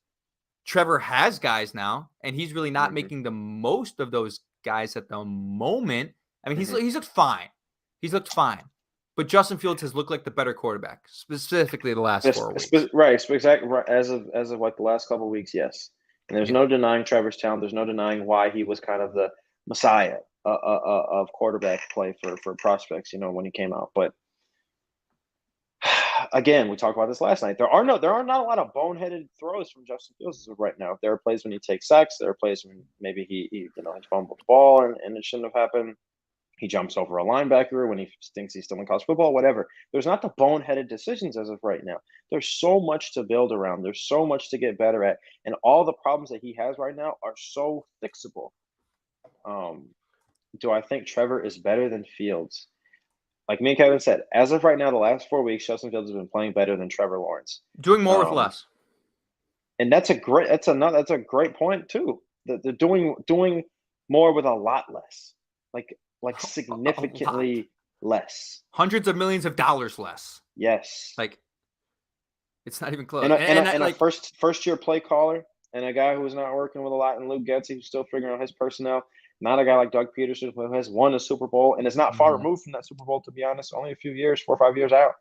Trevor has guys now, and he's really not making the most of those guys at the moment. I mean, he's looked fine. He's looked fine. But Justin Fields has looked like the better quarterback, specifically the last 4 weeks. Exactly. As of like the last couple of weeks, yes. And there's no denying Trevor's talent. There's no denying why he was kind of the messiah of quarterback play for prospects, when he came out. But again, we talked about this last night. There are not a lot of boneheaded throws from Justin Fields as of right now. There are plays when he takes sacks. There are plays when maybe he fumbled the ball and it shouldn't have happened. He jumps over a linebacker when he thinks he's still in college football, whatever. There's not the boneheaded decisions as of right now. There's so much to build around. There's so much to get better at. And all the problems that he has right now are so fixable. Do I think Trevor is better than Fields? Like me and Kevin said, as of right now, the last 4 weeks, Justin Fields has been playing better than Trevor Lawrence. Doing more with less. And that's a great point too. They're doing more with a lot less. Like significantly less. Hundreds of millions of dollars less. Yes. Like, it's not even close. And a first year play caller and a guy who was not working with a lot, and Luke Getsy, who's still figuring out his personnel. Not a guy like Doug Peterson, who has won a Super Bowl and is not far removed from that Super Bowl, to be honest. Only a few years, 4 or 5 years out.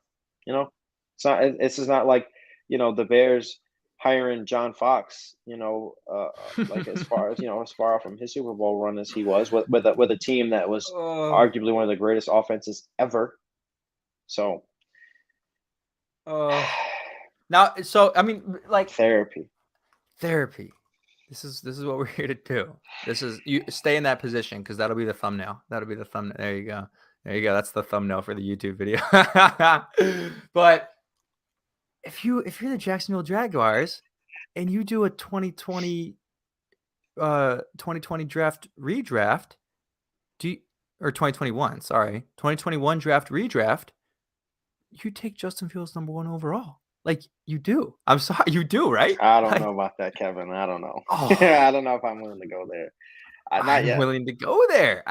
It's not. This is not like the Bears hiring John Fox. Like as far off from his Super Bowl run as he was with a team that was arguably one of the greatest offenses ever. So now, so I mean, like therapy. This is what we're here to do. This is you stay in that position because that'll be the thumbnail. That'll be the thumbnail. There you go. That's the thumbnail for the YouTube video. But if you're the Jacksonville Jaguars and you do a 2020 draft redraft, or 2021, sorry, 2021 draft redraft, you take Justin Fields number 1 overall. Like, you do. I'm sorry, you do, right? I don't know about that, Kevin. I don't know. I don't know if I'm willing to go there. Not yet. I'm willing to go there.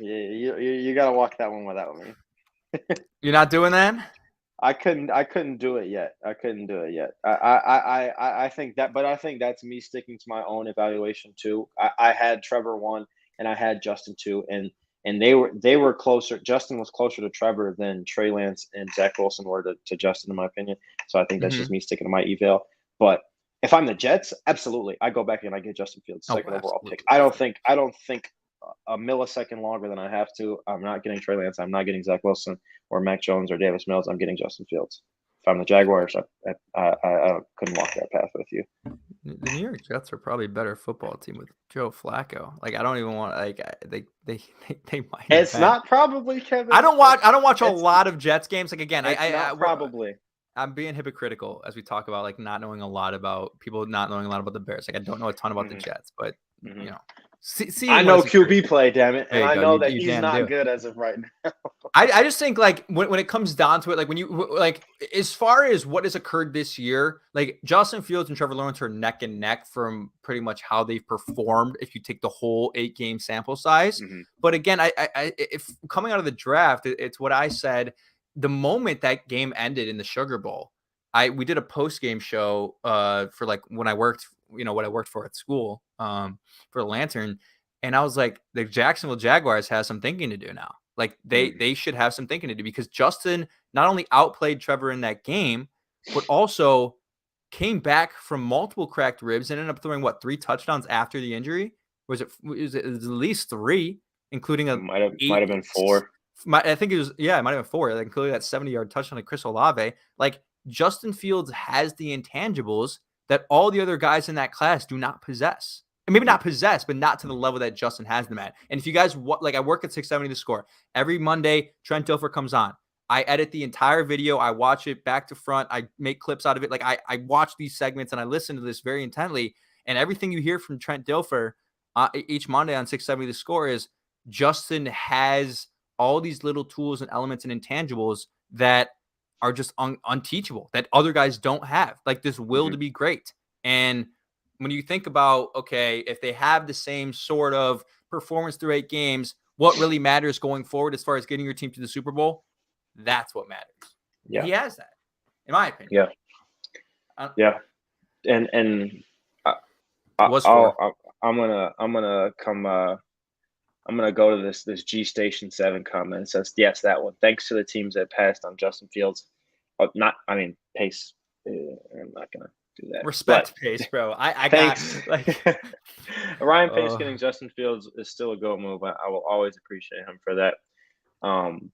You got to walk that one without me. You're not doing that? I couldn't do it yet. I think that's me sticking to my own evaluation too. I had Trevor 1 and I had Justin 2, and they were closer. Justin was closer to Trevor than Trey Lance and Zach Wilson were to Justin, in my opinion. So I think that's just me sticking to my eval. But if I'm the Jets, absolutely, I go back and I get Justin Fields second overall pick. I don't think a millisecond longer than I have to. I'm not getting Trey Lance. I'm not getting Zach Wilson or Mac Jones or Davis Mills. I'm getting Justin Fields. If I'm the Jaguars, I couldn't walk that path with you. The New York Jets are probably a better football team with Joe Flacco. Like, I don't even want they might. It's not probably, Kevin. I don't watch a lot of Jets games. Like, again, probably. I'm being hypocritical as we talk about like not knowing a lot about the Bears. Like, I don't know a ton about the Jets, but See, I know QB play, damn it, and I know that he's not good as of right now. I just think like when it comes down to it, like when you like as far as what has occurred this year, like Justin Fields and Trevor Lawrence are neck and neck from pretty much how they've performed if you take the whole 8-game sample size. But again, if coming out of the draft, it's what I said. The moment that game ended in the Sugar Bowl, we did a post-game show for like when I worked. What I worked for at school for the Lantern. And I was like, the Jacksonville Jaguars has some thinking to do now. Like they should have some thinking to do because Justin not only outplayed Trevor in that game, but also came back from multiple cracked ribs and ended up throwing 3 touchdowns after the injury. Was it at least 3, including a might have been 4. I think it was, it might have been 4, like including that 70-yard touchdown to Chris Olave. Like Justin Fields has the intangibles that all the other guys in that class do not possess. And maybe not possess, but not to the level that Justin has them at. And if you guys I work at 670 The Score. Every Monday, Trent Dilfer comes on. I edit the entire video. I watch it back to front. I make clips out of it. Like I watch these segments and I listen to this very intently. And everything you hear from Trent Dilfer each Monday on 670 The Score is Justin has all these little tools and elements and intangibles that are just unteachable, that other guys don't have, like this will to be great. And when you think about, okay, if they have the same sort of performance through 8 games, what really matters going forward as far as getting your team to the Super Bowl, that's what matters. Yeah. He has that, in my opinion. Yeah. and Was for. I'm gonna go to this G Station 7 comment. It says, yes, that one. Thanks to the teams that passed on Justin Fields. Pace. I'm not gonna do that. Respect Pace, bro. I got thanks. like Ryan Pace getting Justin Fields is still a GOAT move. I will always appreciate him for that.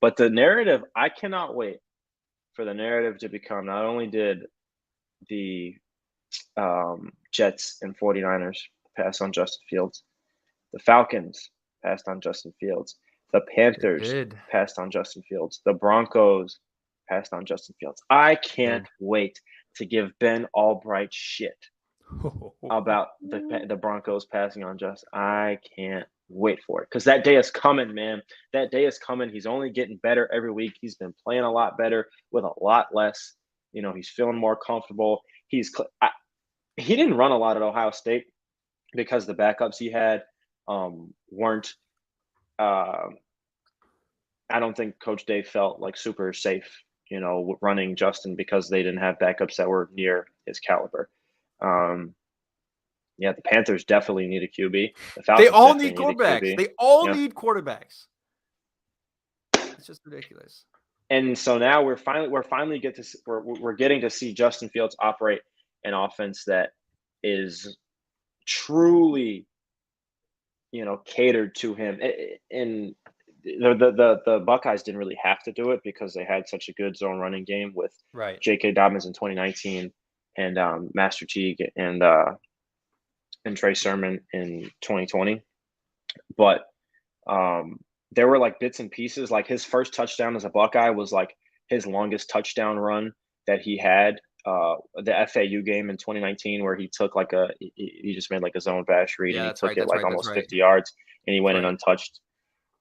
But the narrative, I cannot wait for the narrative to become, not only did the Jets and 49ers pass on Justin Fields, the Falcons passed on Justin Fields, the Panthers passed on Justin Fields, the Broncos passed on Justin Fields. I can't wait to give Ben Albright shit about the Broncos passing on Justin. I can't wait for it because that day is coming, man. That day is coming. He's only getting better every week. He's been playing a lot better with a lot less. He's feeling more comfortable. He didn't run a lot at Ohio State because the backups he had weren't. I don't think Coach Dave felt like super safe, running Justin because they didn't have backups that were near his caliber. The Panthers definitely need a QB. The Falcons they all need quarterbacks. They all need quarterbacks. It's just ridiculous. And so now we're getting to see Justin Fields operate an offense that is truly, catered to him. And the Buckeyes didn't really have to do it because they had such a good zone running game with J.K. Dobbins in 2019 and Master Teague and Trey Sermon in 2020. But there were like bits and pieces. Like his first touchdown as a Buckeye was like his longest touchdown run that he had. The FAU game in 2019 where he took he just made like a zone bash read and he took it almost 50 yards and he went in untouched.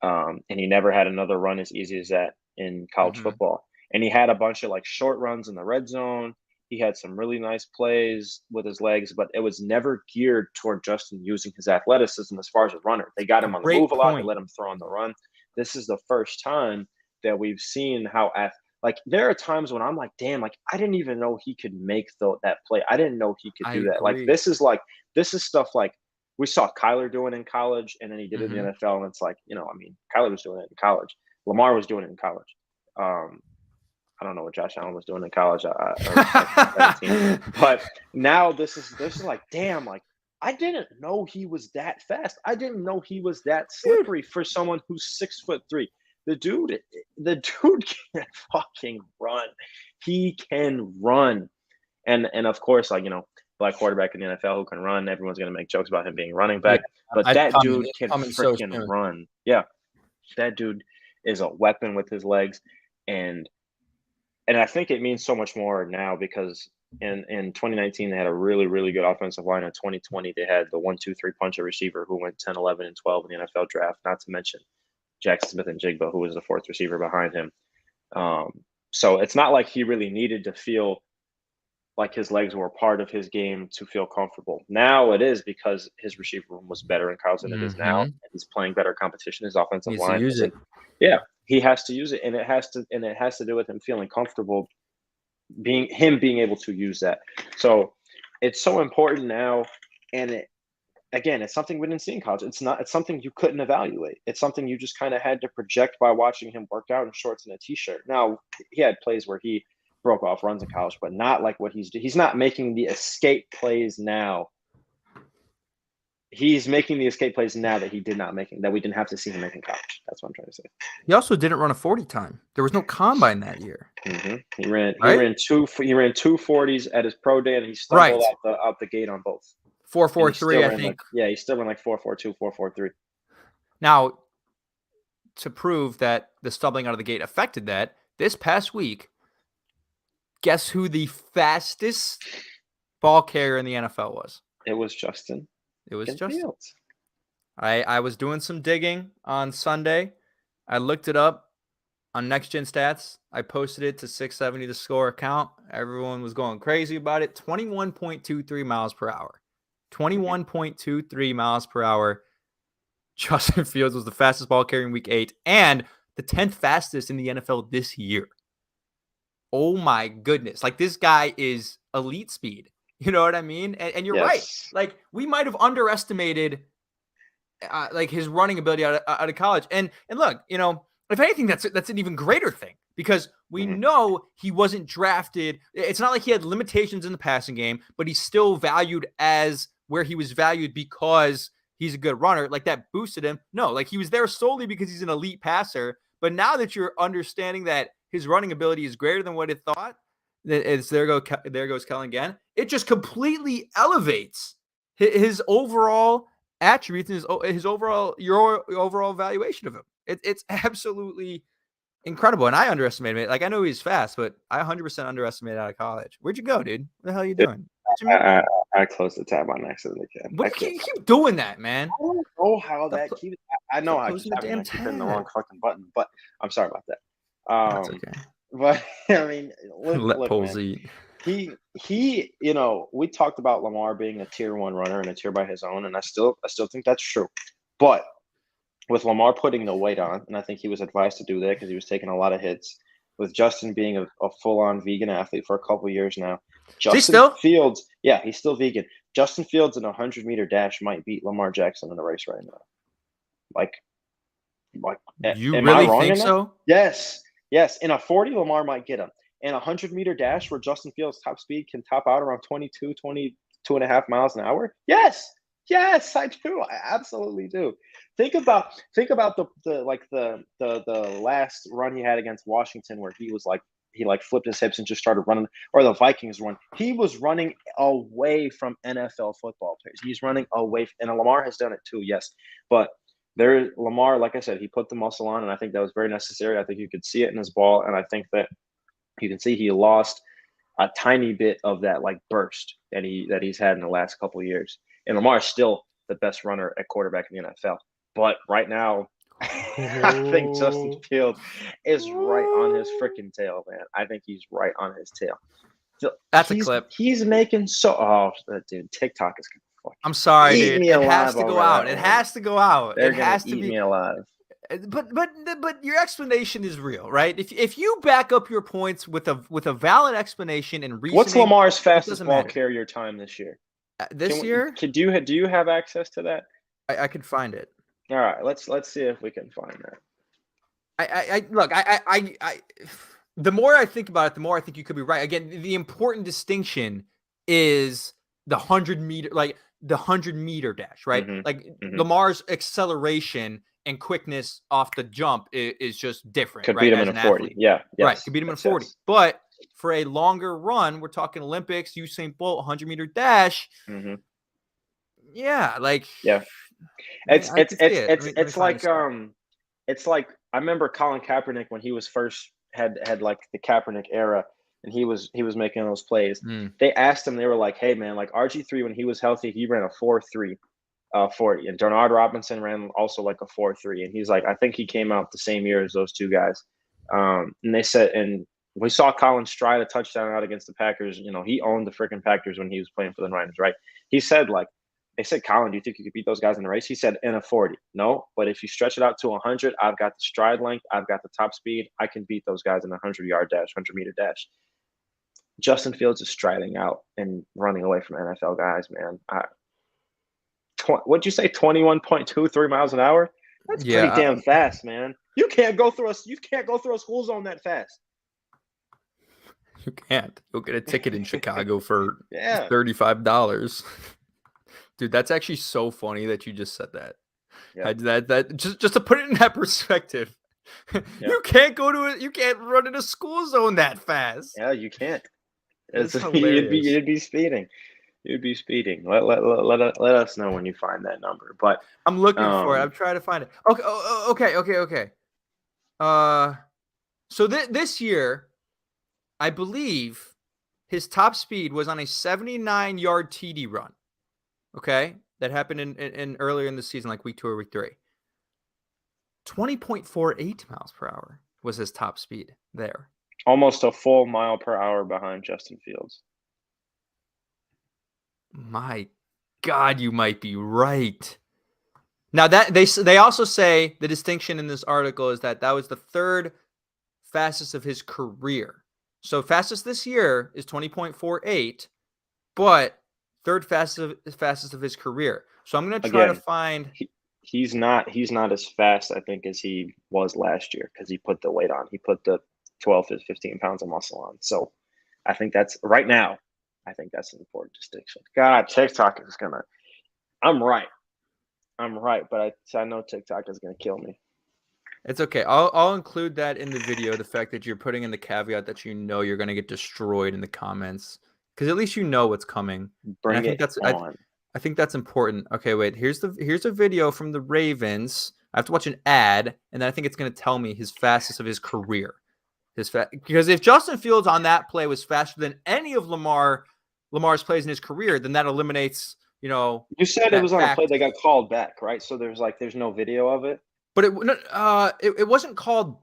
And he never had another run as easy as that in college football. And he had a bunch of like short runs in the red zone. He had some really nice plays with his legs, but it was never geared toward Justin using his athleticism as far as a runner. They got him on the move a lot. They let him throw on the run. This is the first time that we've seen how there are times when I'm like, damn, like I didn't even know he could make that play. I didn't know he could do that. Like this is stuff like we saw Kyler doing in college, and then he did it in the NFL, and it's like, Kyler was doing it in college. Lamar was doing it in college. I don't know what Josh Allen was doing in college. But now this is like, damn, like I didn't know he was that fast. I didn't know he was that slippery for someone who's 6'3". The dude can fucking run. He can run. And of course, like, black quarterback in the NFL who can run, everyone's going to make jokes about him being running back. But that dude can freaking run. Yeah. That dude is a weapon with his legs. And I think it means so much more now because in 2019, they had a really, really good offensive line. In 2020, they had the 1-2-3 puncher receiver who went 10, 11, and 12 in the NFL draft, not to mention Jackson Smith and Jigba, who was the fourth receiver behind him. So it's not like he really needed to feel like his legs were a part of his game to feel comfortable. Now it is because his receiver room was better in college than it is now. And he's playing better competition. His offensive line isn't. Yeah, he has to use it, and it has to do with him feeling comfortable, being able to use that. So it's so important now, and it's something we didn't see in college. It's something you couldn't evaluate. It's something you just kind of had to project by watching him work out in shorts and a t-shirt. Now he had plays where he broke off runs in college, but not like what he's not making the escape plays now. He's making the escape plays now that he did not make, that we didn't have to see him make in college. That's what I'm trying to say. He also didn't run a 40 time. There was no combine that year. He ran 2 40s at his pro day, and he stumbled out the gate on both. 4.43, I think. He still ran like 4.42, 4.43. Now, to prove that the stumbling out of the gate affected that, this past week, guess who the fastest ball carrier in the NFL was? It was Justin. Fields. I was doing some digging on Sunday. I looked it up on Next Gen Stats. I posted it to 670 The Score account. Everyone was going crazy about it. 21.23 miles per hour. 21.23 miles per hour. Justin Fields was the fastest ball carrier in week 8 and the 10th fastest in the NFL this year. Oh my goodness. Like, this guy is elite speed. You know what I mean? And you're right. Yes. Like, we might have underestimated like his running ability out of college. And look, if anything, that's an even greater thing because we know he wasn't drafted. It's not like he had limitations in the passing game, but he's still valued as where he was valued because he's a good runner. Like, that boosted him. No, like, he was there solely because he's an elite passer. But now that you're understanding that his running ability is greater than what it thought, there goes Kellyn again. It just completely elevates his overall attributes and your overall evaluation of him. It's absolutely incredible. And I underestimated it. Like, I know he's fast, but I 100% underestimated out of college. Where'd you go, dude? What the hell are you doing? I closed the tab on accident again. What do you keep doing that, man? I don't know how that keeps. I know I keep the damn hitting the wrong fucking button, but I'm sorry about that. That's okay. But I mean, Let Poles man, eat. He, we talked about Lamar being a tier 1 runner and a tier by his own, and I still think that's true. But with Lamar putting the weight on, and I think he was advised to do that because he was taking a lot of hits. With Justin being a full-on vegan athlete for a couple years now, Fields, yeah, he's still vegan. Justin Fields in a 100-meter dash might beat Lamar Jackson in the race right now. Like, you am really I wrong think in that? so? Yes. In a 40, Lamar might get him. In a 100-meter dash where Justin Fields' top speed can top out around 22 and a half miles an hour. Yes, I do. I absolutely do. Think about the last run he had against Washington where he flipped his hips and just started running, or the Vikings run. He was running away from NFL football players. He's running away, and Lamar has done it too. Yes, but Lamar, like I said, he put the muscle on, and I think that was very necessary. I think you could see it in his ball, and I think that you can see he lost a tiny bit of that burst that he's had in the last couple of years. And Lamar is still the best runner at quarterback in the NFL. But right now, I think Justin Fields is right on his freaking tail, man. I think he's right on his tail. That's a clip. He's making dude, TikTok is gonna I'm sorry, dude. It has to go out. It has to go out. They're it has to eat be me alive. But your explanation is real, right? If you back up your points with a valid explanation and reasoning, what's Lamar's fastest ball carrier time this year? This year? Do you have access to that? I could find it. All right, let's see if we can find that. Look, the more I think about it, the more I think you could be right. Again, the important distinction is the 100-meter, the 100-meter dash, right? Lamar's acceleration and quickness off the jump is just different. Could beat him in a 40. Athlete. Yeah. Yes, right. Could beat him in a 40. Yes. But for a longer run, we're talking Olympics, Usain Bolt, 100-meter dash. Yeah. Yeah. It's like I remember Colin Kaepernick when he was first had the Kaepernick era and he was making those plays. They asked him, they were like, hey man, RG3 when he was healthy, he ran a 4.3 40, and Denard Robinson ran also a 4.3, and he's like, I think he came out the same year as those two guys. And they said, and we saw Colin stride a touchdown out against the Packers. He owned the freaking Packers when he was playing for the Niners, right? He said they said, Colin, do you think you could beat those guys in the race? He said, in a 40. No, but if you stretch it out to 100, I've got the stride length, I've got the top speed. I can beat those guys in a 100-yard dash, 100-meter dash. Justin Fields is striding out and running away from NFL guys, man. What'd you say? 21.23 miles an hour? That's pretty damn fast, man. You can't go through a school zone that fast. You can't. You'll get a ticket in Chicago for $35. Dude, that's actually so funny that you just said that. Yeah. That just to put it in that perspective. Yeah. You can't you can't run in a school zone that fast. Yeah, you can't. You'd be speeding. You'd be speeding. Let us know when you find that number. But I'm looking for it. I'm trying to find it. Okay. So this year, I believe his top speed was on a 79-yard TD run. Okay, that happened in earlier in the season, week 2 or week 3. 20.48 miles per hour was his top speed there. Almost a full mile per hour behind Justin Fields. My God, you might be right. Now that they also say the distinction in this article is that was the third fastest of his career. So fastest this year is 20.48, but third fastest of his career. So I'm going to try to Again, find. he's not as fast, I think, as he was last year because he put the weight on. He put the 12 to 15 pounds of muscle on. So I think that's right now. I think that's an important distinction. God, TikTok is gonna. I'm right, but I know TikTok is gonna kill me. It's okay. I'll include that in the video. The fact that you're putting in the caveat that you're going to get destroyed in the comments, because at least you know what's coming. And I Bring think it that's on. I think that's important. Okay, wait. Here's a video from the Ravens. I have to watch an ad, and then I think it's going to tell me his fastest of his career. Because if Justin Fields on that play was faster than any of Lamar's plays in his career, then that eliminates, You said it that was on a play fact. that got called back, right? So there's no video of it. But it wasn't called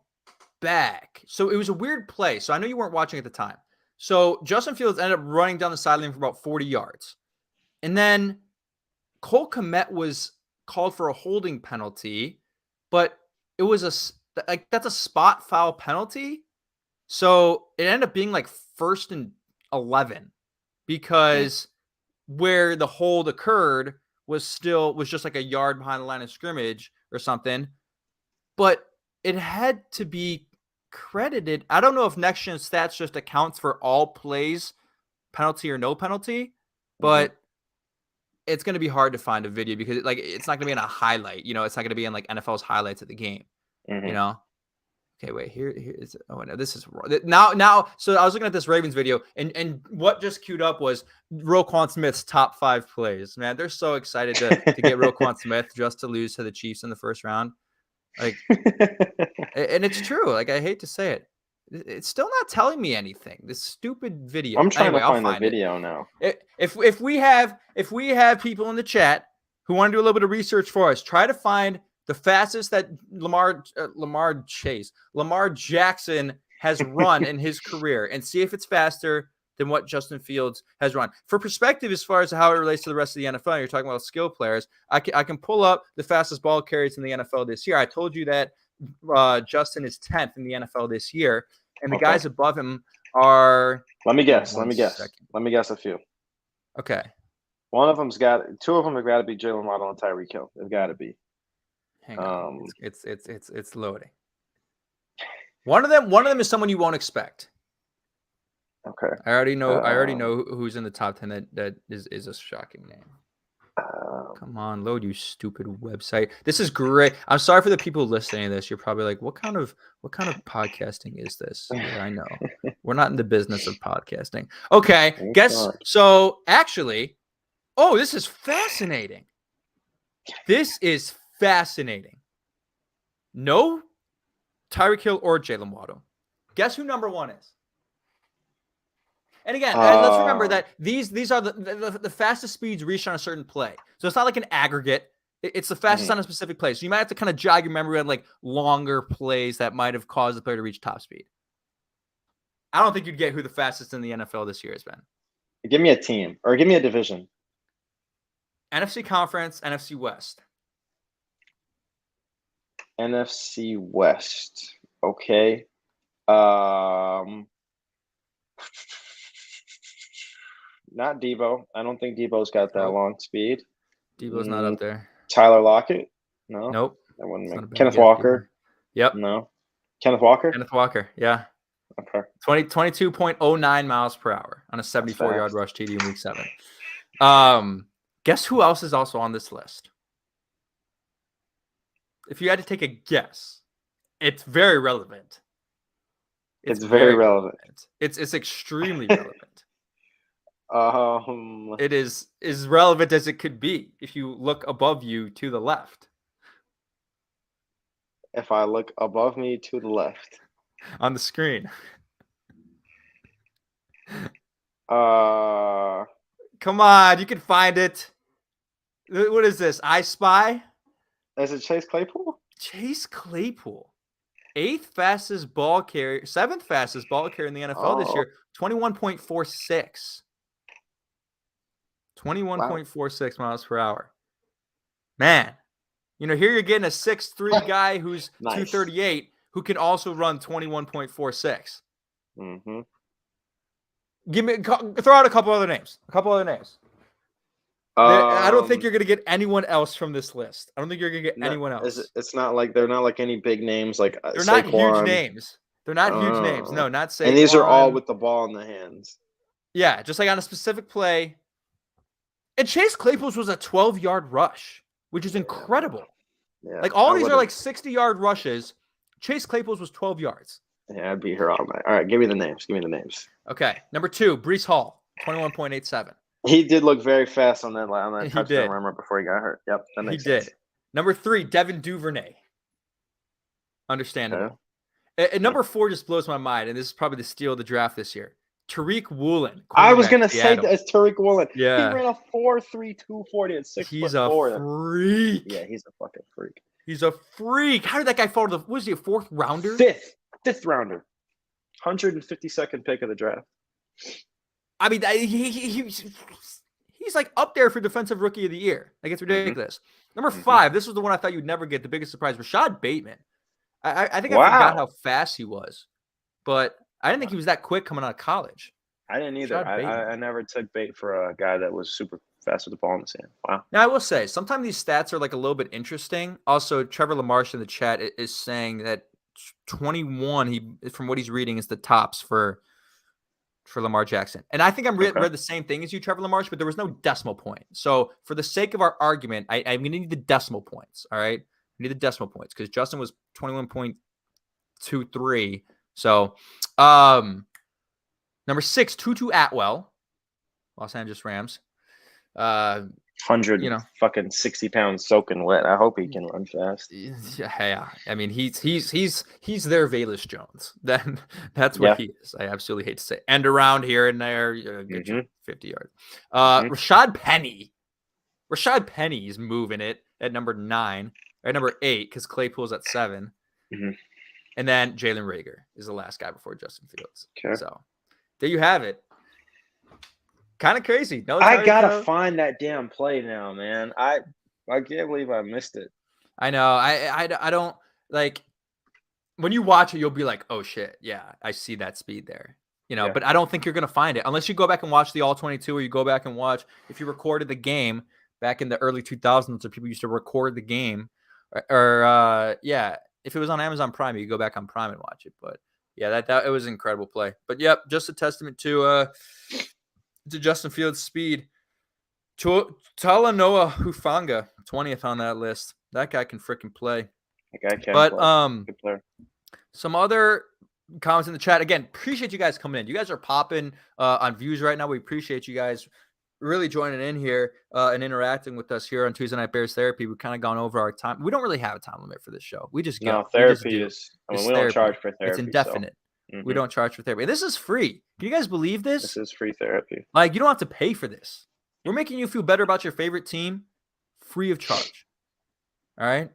back. So it was a weird play. So I know you weren't watching at the time. So Justin Fields ended up running down the sideline for about 40 yards. And then Cole Kmet was called for a holding penalty, but it was that's a spot foul penalty. So it ended up being like 1st and 11 because where the hold occurred was just like a yard behind the line of scrimmage or something. But it had to be credited. I don't know if Next Gen Stats just accounts for all plays, penalty or no penalty, but it's going to be hard to find a video because it's not going to be in a highlight. It's not going to be in like NFL's highlights of the game. Okay, wait. Here is. Oh no, this is wrong. Now. So I was looking at this Ravens video, and what just queued up was Roquan Smith's top 5 plays. Man, they're so excited to get Roquan Smith just to lose to the Chiefs in the first round. Like, and it's true. Like, I hate to say it, it's still not telling me anything. This stupid video. I'm trying anyway, to find the video now. If we have people in the chat who want to do a little bit of research for us, try to find the fastest that Lamar Jackson has run in his career and see if it's faster than what Justin Fields has run. For perspective, as far as how it relates to the rest of the NFL, you're talking about skill players. I can pull up the fastest ball carries in the NFL this year. I told you that Justin is 10th in the NFL this year, and the guys above him are. Let me guess a few. Okay. Two of them have got to be Jalen Waddle and Tyreek Hill. They've got to be. Hang on. It's loading. One of them is someone you won't expect. Okay. I already know who's in the top 10 that is a shocking name. Come on, load, you stupid website. This is great. I'm sorry for the people listening to this. You're probably like, what kind of podcasting is this? Yeah, I know. We're not in the business of podcasting. Okay, so actually, this is fascinating. No Tyreek Hill or Jalen Waddle. Guess who number 1 is? And again, let's remember that these are the fastest speeds reached on a certain play. So it's not like an aggregate. It's the fastest on a specific play. So you might have to kind of jog your memory on like longer plays that might have caused the player to reach top speed. I don't think you'd get who the fastest in the NFL this year has been. Give me a team or give me a division. NFC Conference, NFC West. NFC West. Okay. Not Debo. I don't think Debo's got that long speed. Debo's not up there. Tyler Lockett? No. Nope. That wouldn't make Kenneth Walker? Either. Yep. No. Kenneth Walker? Yeah. Okay. 22.09 miles per hour on a 74-yard rush TD in week 7. Guess who else is also on this list? If you had to take a guess, it's very relevant. It's very relevant. It's extremely relevant. It is as relevant as it could be if you look above you to the left. If I look above me to the left. On the screen. Come on, you can find it. What is this? I Spy? Is it Chase Claypool? Chase Claypool. 7th fastest ball carrier in the NFL this year, 21.46. 21.46 miles per hour. Man, here you're getting a 6'3" guy who's 238 who can also run 21.46. Throw out a couple other names. I don't think you're gonna get anyone else from this list. I don't think you're gonna get anyone else. It's not like they're not like any big names like They're not huge Saquon. names. They're not huge names. No, not Saquon. And these are all with the ball in the hands. Yeah, just like on a specific play. And Chase Claypool's was a 12-yard rush, which is incredible. Yeah, like all these are like 60-yard rushes. Chase Claypool's was 12 yards. Yeah, I'd be here all night. All right, give me the names. Okay, number 2, Breece Hall, 21.87. He did look very fast on that touchdown run right before he got hurt. Yep, that makes sense. He did. Number 3, Devin Duvernay. Understandable. Okay. And number 4 just blows my mind, and this is probably the steal of the draft this year. Tariq Woolen. I was gonna say that it's Tariq Woolen. Yeah, he ran a 4.3 240 at 6'4". He's a freak. Yeah, he's a fucking freak. He's a freak. How did that guy fall to was he a 4th rounder? Fifth rounder. 152nd pick of the draft. I mean, he's like up there for defensive rookie of the year. Like, it's ridiculous. Number 5, this was the one I thought you'd never get. The biggest surprise, Rashad Bateman. I think I forgot how fast he was, but I didn't think he was that quick coming out of college. I didn't either. I never took bait for a guy that was super fast with the ball in his hand. Wow. Now, I will say, sometimes these stats are like a little bit interesting. Also, Trevor Lamarche in the chat is saying that 21, from what he's reading, is the tops for Lamar Jackson. And I think I'm read the same thing as you, Trevor Lamarche, but there was no decimal point. So for the sake of our argument, I'm going to need the decimal points, all right? I need the decimal points because Justin was 21.23. So number 6, Tutu Atwell, Los Angeles Rams. 100, fucking 60 pounds soaking wet. I hope he can run fast. Yeah, I mean he's their Velus Jones. That's what he is. I absolutely hate to say. End around here and there, get you 50 yards. Rashad Penny's moving it at number 9 or number 8 because Claypool's at 7, and then Jalen Reagor is the last guy before Justin Fields. Okay. So there you have it. Kind of crazy. No, I gotta find that damn play now, man. I can't believe I missed it. I know. I don't like when you watch it. You'll be like, oh shit, yeah, I see that speed there. But I don't think you're gonna find it unless you go back and watch the All 22, or you go back and watch if you recorded the game back in the early 2000s, or people used to record the game, or if it was on Amazon Prime, you go back on Prime and watch it. But yeah, that it was an incredible play. But yep, just a testament to Justin Fields' speed. Talanoa Hufanga, 20th on that list. That guy can freaking play. That guy can play. Good player. Some other comments in the chat. Again, appreciate you guys coming in. You guys are popping on views right now. We appreciate you guys really joining in here and interacting with us here on Tuesday Night Bears Therapy. We've kind of gone over our time. We don't really have a time limit for this show. We just go. No, therapy is. We don't charge for therapy. It's indefinite. So. We don't charge for therapy. And this is free. Can you guys believe this? This is free therapy. Like, you don't have to pay for this. We're making you feel better about your favorite team free of charge. All right?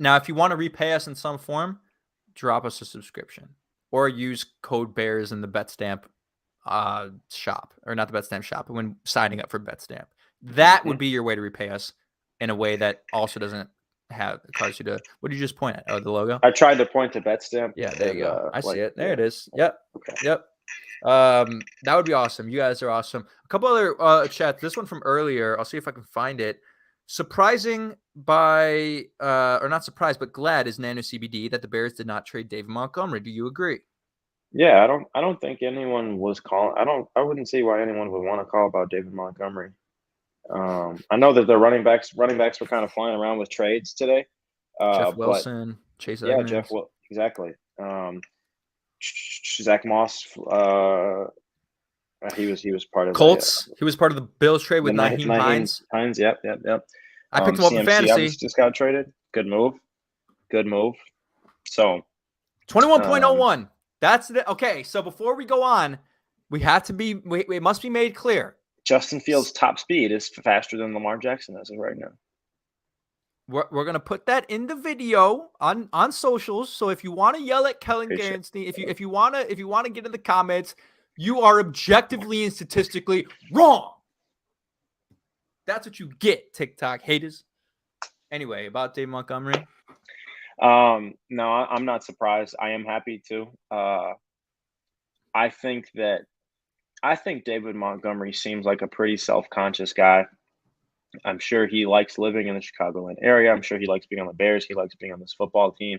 Now, if you want to repay us in some form, drop us a subscription or use code BEARS in the BetStamp shop, or not the BetStamp shop, but when signing up for BetStamp. That would be your way to repay us in a way that also doesn't cause you to. What did you just point at? Oh, the logo. I tried to point to BetStamp. Yeah, there you go. I see it. There it is. Yep. Okay. Yep. That would be awesome. You guys are awesome. A couple other chats. This one from earlier. I'll see if I can find it. Surprising or not surprised, but glad is Nano CBD that the Bears did not trade David Montgomery. Do you agree? Yeah, I don't think anyone was calling. I wouldn't see why anyone would want to call about David Montgomery. I know that the running backs were kind of flying around with trades today. Jeff Wilson, Chase Edmonds. Yeah, exactly. Zach Moss, he was part of Colts. He was part of the Bills trade with Nyheim Hines. Yep. I picked him up in fantasy. Just got traded. Good move. So 21.01. That's it. Okay, so before we go on, it must be made clear. Justin Fields' top speed is faster than Lamar Jackson as of right now. We're gonna put that in the video on socials. So if you want to yell at Kellyn Garenstein, if you want to get in the comments, you are objectively and statistically wrong. That's what you get, TikTok haters. Anyway, about Dave Montgomery. No, I'm not surprised. I am happy too. I think that I think David Montgomery seems like a pretty self-conscious guy. I'm sure he likes living in the Chicagoland area. I'm sure he likes being on the Bears. He likes being on this football team.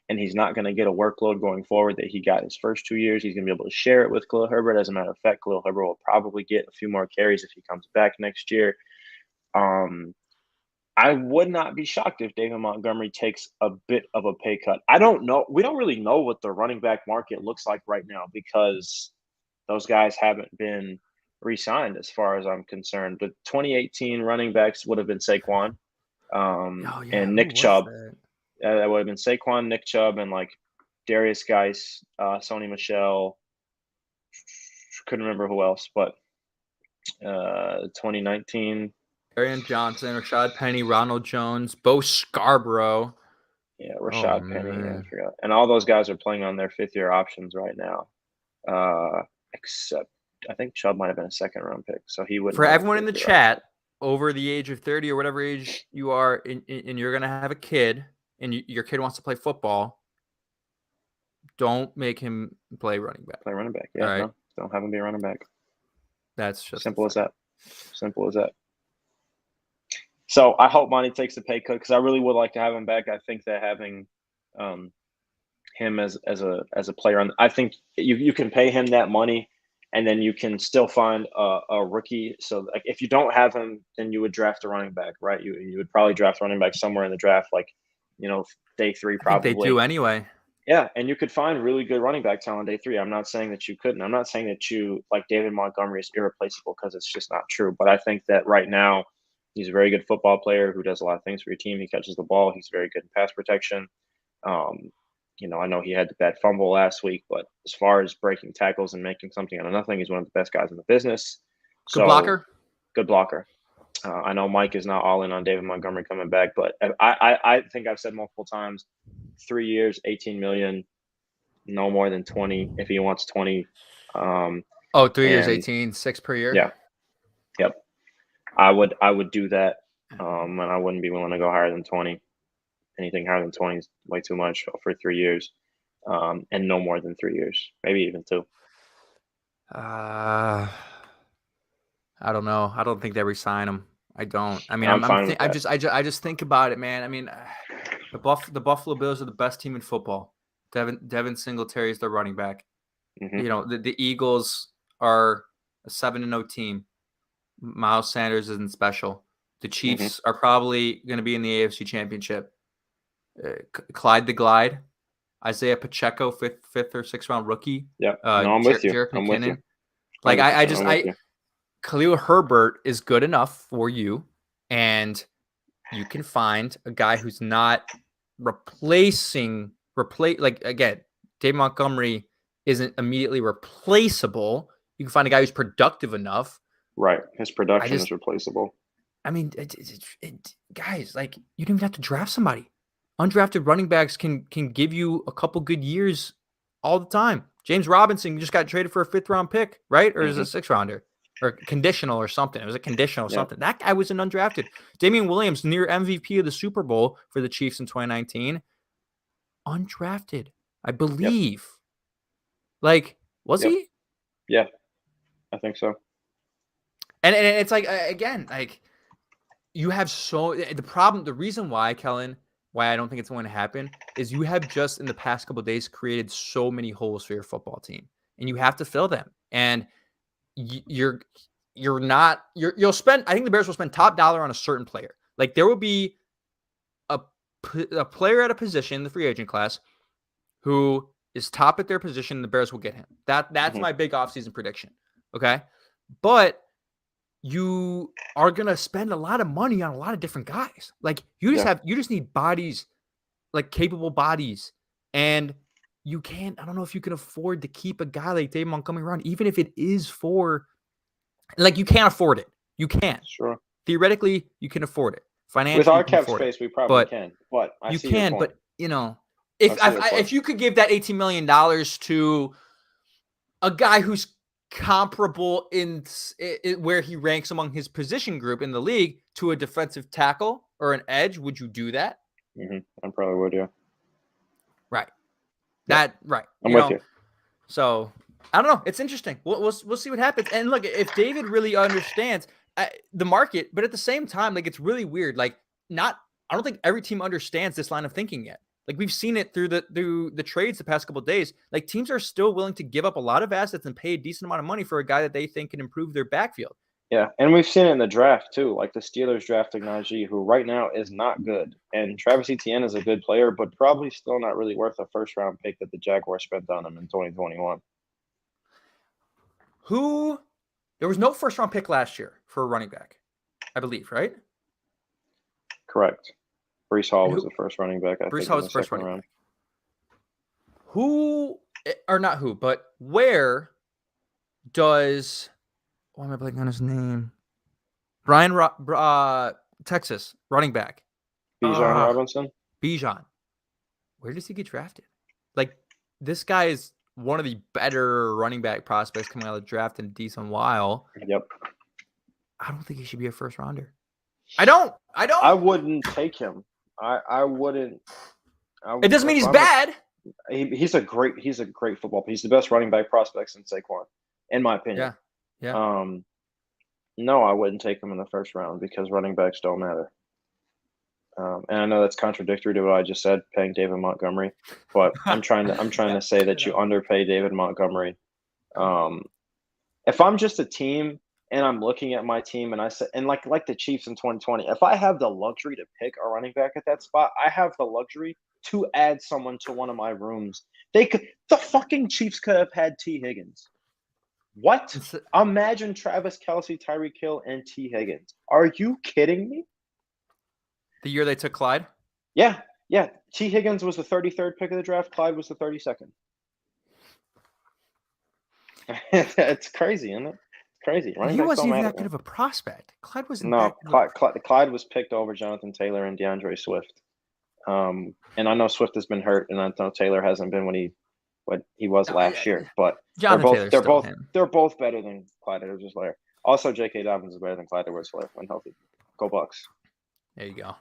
And he's not going to get a workload going forward that he got his first 2 years. He's going to be able to share it with Khalil Herbert. As a matter of fact, Khalil Herbert will probably get a few more carries if he comes back next year. I would not be shocked if David Montgomery takes a bit of a pay cut. I don't know. We don't really know what the running back market looks like right now because those guys haven't been re-signed as far as I'm concerned. The 2018 running backs would have been Saquon and Nick Chubb. That would have been Saquon, Nick Chubb, and like Darius Geis, Sony Michel. Couldn't remember who else, but 2019. Arian Johnson, Rashad Penny, Ronald Jones, Bo Scarborough. Yeah, Rashad Penny. I forgot. And all those guys are playing on their fifth-year options right now. Except I think Chubb might have been a second-round pick, so he wouldn't. For everyone in the chat, over the age of 30 or whatever age you are, and you're going to have a kid, and your kid wants to play football, don't make him play running back. Play running back, yeah. Right. No, don't have him be a running back. That's just simple as that. Simple as that. So I hope Monty takes the pay cut because I really would like to have him back. I think that having him as a player I think you can pay him that money, and then you can still find a rookie. So like if you don't have him, then you would draft a running back, right? You would probably draft a running back somewhere in the draft, like day 3 probably. I think they do anyway. Yeah, and you could find really good running back talent day 3. I'm not saying that you couldn't. I'm not saying that you like David Montgomery is irreplaceable because it's just not true. But I think that right now he's a very good football player who does a lot of things for your team. He catches the ball. He's very good in pass protection. I know he had the bad fumble last week, but as far as breaking tackles and making something out of nothing, he's one of the best guys in the business. Good blocker. Good blocker. I know Mike is not all in on David Montgomery coming back, but I think I've said multiple times, 3 years, $18 million, no more than 20 if he wants 20. 3 years, 18, 6 per year. Yeah. Yep. I would do that, and I wouldn't be willing to go higher than 20. Anything higher than 20 is way too much for 3 years, and no more than 3 years, maybe even 2. I don't know. I don't think they resign him. I don't. I mean, I just think about it, man. I mean, the Buffalo Bills are the best team in football. Devin Singletary is their running back. Mm-hmm. The Eagles are a 7-0 team. Miles Sanders isn't special. The Chiefs are probably going to be in the AFC Championship. Clyde the Glide, Isaiah Pacheco, fifth or sixth round rookie. Yeah, I'm with you. Jarek McKinnon. Like Khalil Herbert is good enough for you, and you can find a guy who's not again, Dave Montgomery isn't immediately replaceable. You can find a guy who's productive enough. Right. His production is replaceable. I mean, guys, like you don't even have to draft somebody. Undrafted running backs can give you a couple good years all the time. James Robinson just got traded for a 5th round pick, right? Or is it a 6th rounder? Or conditional or something. It was a conditional or something. That guy was an undrafted. Damian Williams, near MVP of the Super Bowl for the Chiefs in 2019. Undrafted, I believe. Yep. Like, was he? Yeah, I think so. And it's like, again, like you have the reason why, Kellyn, why I don't think it's going to happen is you have just in the past couple of days created so many holes for your football team, and you have to fill them. And you'll spend. I think the Bears will spend top dollar on a certain player. Like there will be a player at a position in the free agent class who is top at their position. The Bears will get him. That's my big offseason prediction. Okay, but you are going to spend a lot of money on a lot of different guys. Like you just need bodies, like capable bodies. And you can't, I don't know if you can afford to keep a guy like Dave Montgomery around, even if it is like you can't afford it. You can't. Sure. Theoretically, you can afford it. Financially, with our cap space, we probably can. But if you could give that $18 million to a guy who's comparable in where he ranks among his position group in the league to a defensive tackle or an edge, would you do that? I probably would, yeah. Right. Yeah. Right. I'm with you. So I don't know. It's interesting. We'll see what happens. And look, if David really understands the market, but at the same time, like it's really weird. Like I don't think every team understands this line of thinking yet. Like we've seen it through the trades the past couple of days. Like teams are still willing to give up a lot of assets and pay a decent amount of money for a guy that they think can improve their backfield. Yeah, and we've seen it in the draft too, like the Steelers drafting Najee, who right now is not good, and Travis Etienne is a good player, but probably still not really worth a first-round pick that the Jaguars spent on him in 2021. There was no first round pick last year for a running back, I believe, right? Correct. Breece Hall was the first running back, I Breece think, Hall in was the the first second running round. back. But where does, why am I blanking on his name? Texas running back. Bijan Robinson? Bijan. Where does he get drafted? Like, this guy is one of the better running back prospects coming out of the draft in a decent while. Yep. I don't think he should be a first rounder. I don't. I wouldn't take him. I wouldn't. It doesn't mean he's bad. He's a great football player. He's the best running back prospect since Saquon, in my opinion. Yeah. No, I wouldn't take him in the first round because running backs don't matter. And I know that's contradictory to what I just said, paying David Montgomery, but I'm trying to say that you underpay David Montgomery. If I'm just a team and I'm looking at my team and I say, and like the Chiefs in 2020, if I have the luxury to pick a running back at that spot, I have the luxury to add someone to one of my rooms. The fucking Chiefs could have had T. Higgins. What? Imagine Travis Kelce, Tyreek Hill, and T. Higgins. Are you kidding me? The year they took Clyde? Yeah. T. Higgins was the 33rd pick of the draft. Clyde was the 32nd. It's crazy, isn't it? It's crazy. He wasn't even that good of a prospect. Clyde wasn't. No, Clyde was picked over Jonathan Taylor and DeAndre Swift. And I know Swift has been hurt, and I know Taylor hasn't been what he was last year. But they're both better than Clyde Edwards-Helaire. Also, J.K. Dobbins is better than Clyde Edwards-Helaire when healthy. Go Bucks. There you go.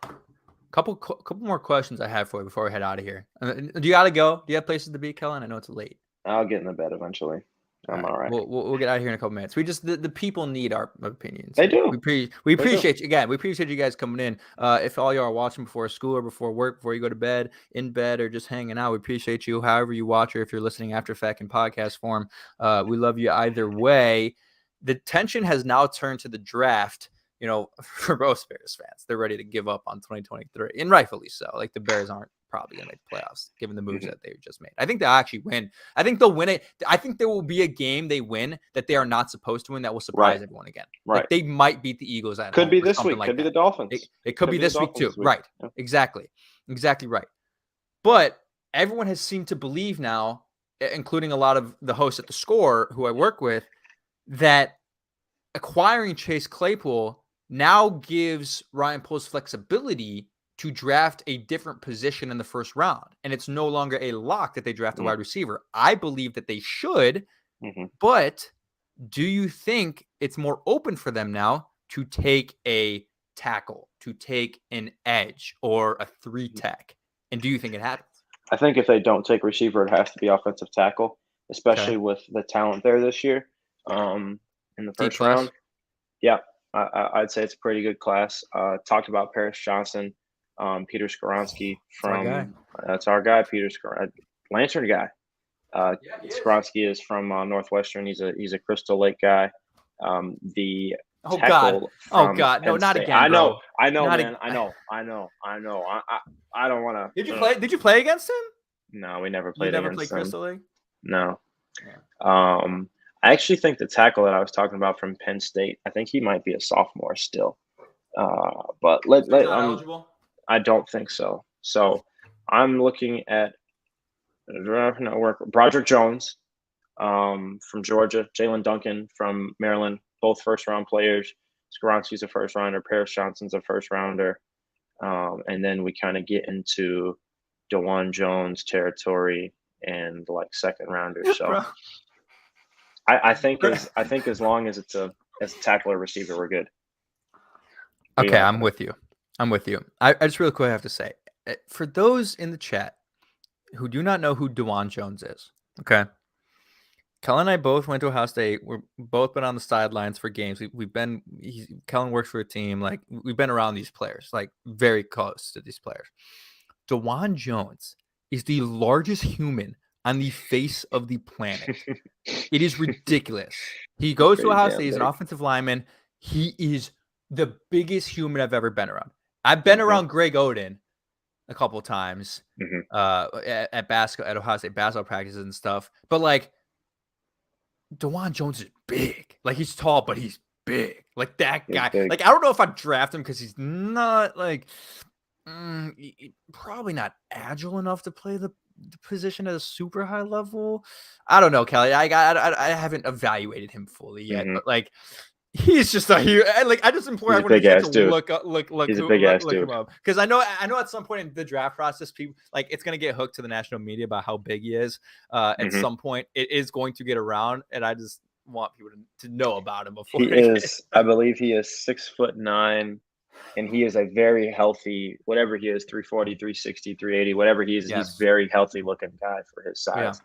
Couple more questions I have for you before we head out of here. Do you gotta go? Do you have places to be, Kellyn? I know it's late. I'll get in the bed eventually. I'm all right. We'll get out of here in a couple minutes. We just the people need our opinions. They do. We appreciate you again. We appreciate you guys coming in. If all y'all are watching before school or before work, before you go to bed, in bed, or just hanging out, we appreciate you. However you watch, or if you're listening after fact in podcast form, we love you either way. The tension has now turned to the draft. You know, for most Bears fans, they're ready to give up on 2023, and rightfully so. Like the Bears aren't probably going to make the playoffs given the moves that they've just made. I think they'll actually win. I think they'll win it. I think there will be a game they win that they are not supposed to win that will surprise everyone again. Right. Like they might beat the Eagles at could home be this week. Like could be the Dolphins. It could be this week too. Right. Yeah. Exactly right. But everyone has seemed to believe now, including a lot of the hosts at the Score who I work with, that acquiring Chase Claypool now gives Ryan Poles flexibility to draft a different position in the first round. And it's no longer a lock that they draft a wide receiver. I believe that they should, but do you think it's more open for them now to take a tackle, to take an edge, or a 3-tech? And do you think it happens? I think if they don't take receiver, it has to be offensive tackle, especially with the talent there this year in the first round. Yeah. I'd say it's a pretty good class. Talked about Paris Johnson, Peter Skoronski from that's our guy, Peter Skoronski, Lantern guy. Skoronski is from Northwestern. He's a Crystal Lake guy. The tackle from no, Penn not State. again. I know, not man. I know. I don't want to. Did you play against him? No, we never played. You never against played Crystal Lake? No. Yeah. I actually think the tackle that I was talking about from Penn State, I think he might be a sophomore still. But eligible? I don't think so. So I'm looking at Broderick Jones from Georgia, Jalen Duncan from Maryland, both first-round players. Skoronski's a first-rounder. Paris Johnson's a first-rounder. And then we kind of get into DeJuan Jones territory and like second-rounders. So I think as long as it's a tackle or receiver, we're good. Okay, I'm with you. I just really quick have to say, for those in the chat who do not know who DeJuan Jones is, okay, Kellyn and I both went to Ohio State. We're both been on the sidelines for games. Kellyn works for a team. Like, we've been around these players, like very close to these players. DeJuan Jones is the largest human on the face of the planet. It is ridiculous. He goes to Ohio State. He's an offensive lineman. He is the biggest human I've ever been around. I've been around Greg Oden a couple times at Ohio State basketball practices and stuff. But like, DeJuan Jones is big. Like, he's tall, but he's big. Like, that guy. Like, I don't know if I'd draft him because he's not like probably not agile enough to play the position at a super high level. I don't know, Kelly. I haven't evaluated him fully yet, but like, he's just a huge. Like, I just implore everyone to look him up, because I know at some point in the draft process, people like it's gonna get hooked to the national media about how big he is. At some point, it is going to get around, and I just want people to know about him before. He is, I believe, he is 6'9", and he is a very healthy, whatever he is, 340, 360, 380, whatever he is. Yes. He's very healthy looking guy for his size. Yeah.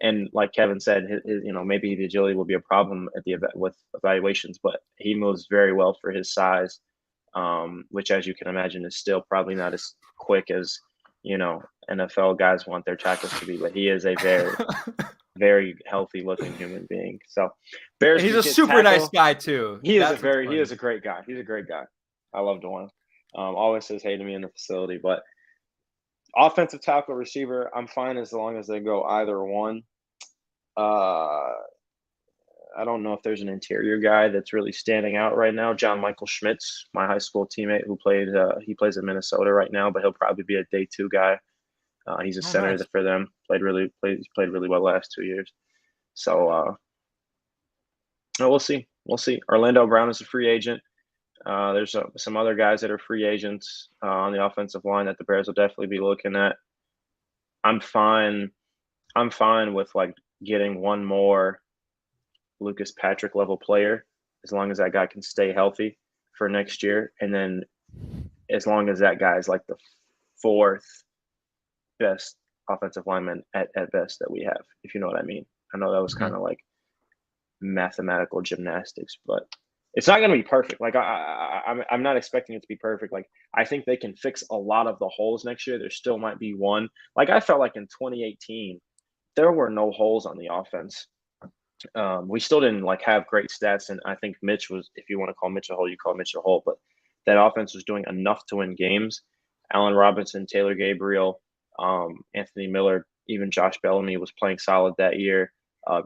And like Kevin said, his, maybe the agility will be a problem at with evaluations, but he moves very well for his size, which, as you can imagine, is still probably not as quick as, NFL guys want their tackles to be. But he is a very, very healthy looking human being. So Bears, he's a super nice guy too. He is a great guy. He's a great guy. I love DeJuan. Always says hey to me in the facility, but offensive tackle, receiver, I'm fine as long as they go either one. I don't know if there's an interior guy that's really standing out right now. John Michael Schmitz, my high school teammate who he plays in Minnesota right now, but he'll probably be a day 2 guy. He's a center for them. Played really well last 2 years. So we'll see. Orlando Brown is a free agent. There's some other guys that are free agents on the offensive line that the Bears will definitely be looking at. I'm fine with like getting one more Lucas Patrick level player, as long as that guy can stay healthy for next year, and then as long as that guy is like the 4th best offensive lineman at best that we have, if you know what I mean. I know that was kind of like mathematical gymnastics, but it's not going to be perfect. Like, I'm not expecting it to be perfect. Like, I think they can fix a lot of the holes next year. There still might be one. Like, I felt like in 2018, there were no holes on the offense. We still didn't like have great stats, and I think Mitch was, if you want to call Mitch a hole, you call Mitch a hole. But that offense was doing enough to win games. Allen Robinson, Taylor Gabriel, Anthony Miller, even Josh Bellamy was playing solid that year.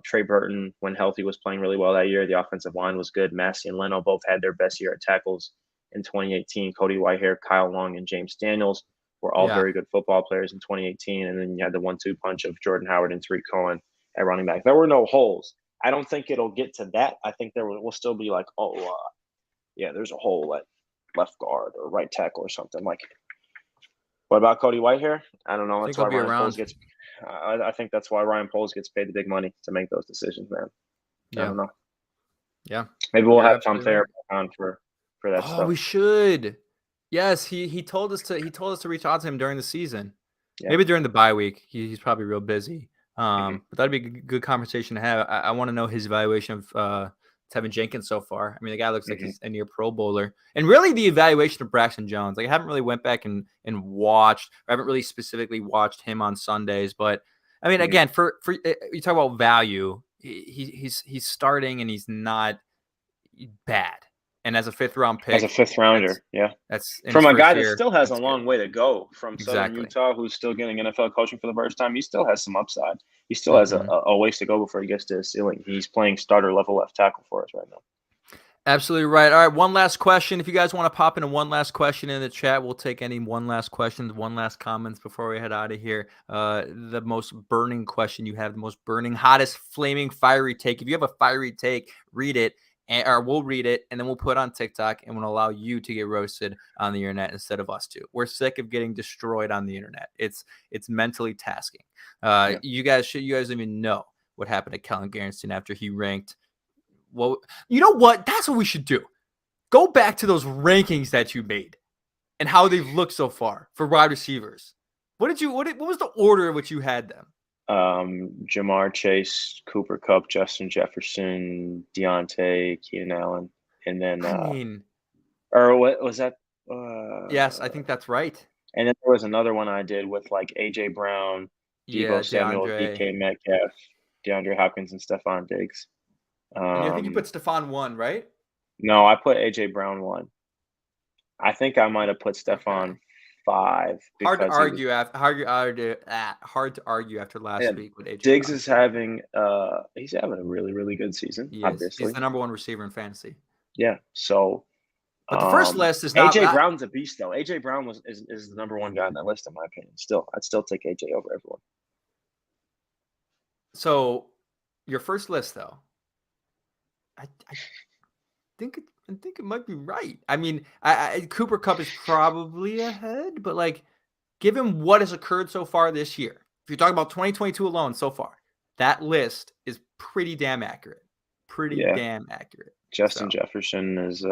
Trey Burton, when healthy, was playing really well that year. The offensive line was good. Massey and Leno both had their best year at tackles in 2018. Cody Whitehair, Kyle Long, and James Daniels were all very good football players in 2018. And then you had the 1-2 punch of Jordan Howard and Tariq Cohen at running back. There were no holes. I don't think it'll get to that. I think there will still be like, there's a hole at left guard or right tackle or something. Like, what about Cody Whitehair? I don't know. That's why Ryan Poles gets. I think that's why Ryan Poles gets paid the big money to make those decisions, man. I don't know. Yeah. Maybe we'll have Tom Thayer on for that stuff. Oh, we should. Yes, he told us to reach out to him during the season. Yeah. Maybe during the bye week. He's probably real busy. But that'd be a good conversation to have. I want to know his evaluation of Tevin Jenkins so far. I mean, the guy looks like he's a near Pro Bowler. And really the evaluation of Braxton Jones. Like, I haven't really went back and watched, or I haven't really specifically watched him on Sundays. But I mean, again, for you talk about value, he's starting and he's not bad. And as a 5th round pick, as a 5th rounder, that's from a guy that still has a long way to go from Southern Utah, who's still getting NFL coaching for the first time. He still has some upside. He still has a ways to go before he gets to his ceiling. He's playing starter level left tackle for us right now. Absolutely right. All right, one last question. If you guys want to pop in one last question in the chat, we'll take any one last questions, one last comments before we head out of here. The most burning question you have, the most burning, hottest, flaming, fiery take. If you have a fiery take, read it. Or we'll read it, and then we'll put it on TikTok, and we'll allow you to get roasted on the internet instead of us two. We're sick of getting destroyed on the internet. It's mentally tasking. You guys don't even know what happened to Kellyn Garrison after he ranked. Well, you know what? That's what we should do. Go back to those rankings that you made and how they've looked so far for wide receivers. What was the order in which you had them? Jamar Chase, Cooper Kupp, Justin Jefferson, Deontay, Keenan Allen, and then I mean, or what was that? yes, I think that's right. And then there was another one I did with like AJ Brown, Yeah, Debo Samuel, DeAndre. DK Metcalf, DeAndre Hopkins, and Stephon Diggs. And I think you put Stephon 1, right? No, I put AJ Brown 1. I think I might have put Okay. Stephon 5 Hard to because he was. argue hard to argue after Yeah, last week with AJ Diggs Brown. is having he's having a really really good season. He is. He's Obviously, the number 1 receiver in fantasy. yeah. So But the first list is not AJ that. Brown's a beast though. AJ Brown is the number 1 guy on that list in my opinion. Still, I'd still take AJ over everyone. So your first list, though, I think it might be right. I mean, Cooper Kupp is probably ahead, but like, given what has occurred so far this year, if you're talking about 2022 alone so far, that list is pretty damn accurate. Damn accurate. Justin Jefferson is.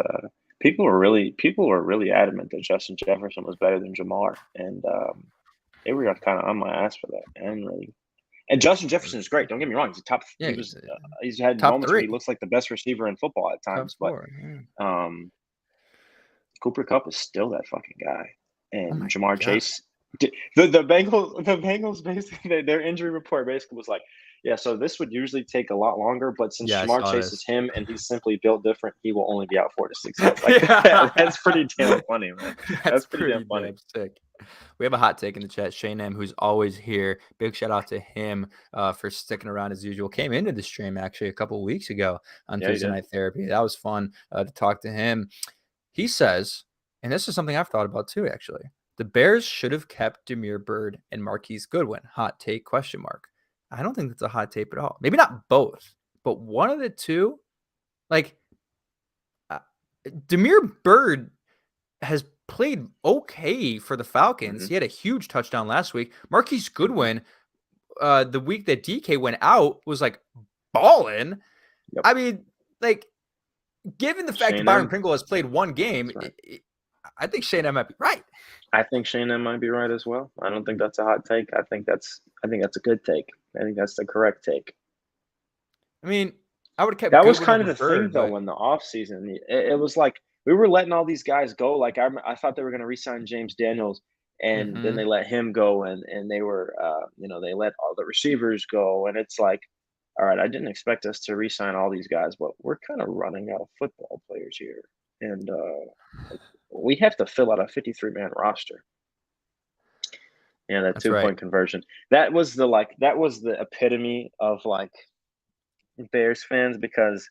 People were really adamant that Justin Jefferson was better than Jamar, and they were kind of on my ass for that. And Justin Jefferson is great. Don't get me wrong; he's a top. Yeah, He's had top moments 3. where he looks like the best receiver in football at times, top 4, but Cooper Kupp is still that fucking guy, and Jamar Chase. The Bengals basically their injury report basically was like, yeah, so this would usually take a lot longer, but since Jamar Chase is him and he's simply built different, he will only be out 4 to 6 months. Like, that's pretty damn funny, man. That's pretty damn funny. Sick. We have a hot take in the chat. Shane M, who's always here. Big shout out to him for sticking around as usual. Came into the stream actually a couple of weeks ago on Tuesday Night Therapy. That was fun to talk to him. He says, and this is something I've thought about too, actually. The Bears should have kept Damiere Byrd and Marquise Goodwin. Hot take, question mark. I don't think that's a hot take at all. Maybe not both, but one of the two. Like, Damiere Byrd has played okay for the Falcons. He had a huge touchdown last week. Marquise Goodwin, the week that DK went out, was like balling. Yep. I mean, like, given the fact that Byron Pringle has played one game, I think Shane M might be right. I think Shane M might be right as well. I don't think that's a hot take. I think that's a good take. I think that's the correct take. I mean, I would have kept that was kind of the thing though in the offseason. It was like we were letting all these guys go. Like I thought they were going to re-sign James Daniels, and then they let him go, and they were they let all the receivers go, and it's like, all right, I didn't expect us to re-sign all these guys, but we're kind of running out of football players here, and we have to fill out a 53-man roster. Yeah, that 2-point conversion. That was the epitome of like Bears fans, because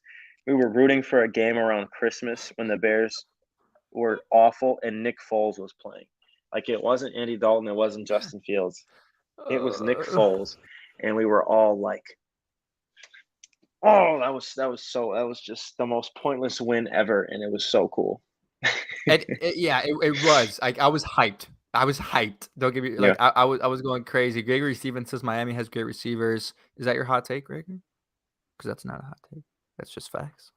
we were rooting for a game around Christmas when the Bears were awful and Nick Foles was playing. Like, it wasn't Andy Dalton, it wasn't Justin Fields. It was Nick Foles, and we were all like, "Oh, that was just the most pointless win ever," and it was so cool. It was. I was hyped. Don't get me like I was going crazy. Gregory Stevens says Miami has great receivers. Is that your hot take, Gregory? Because that's not a hot take. That's just facts.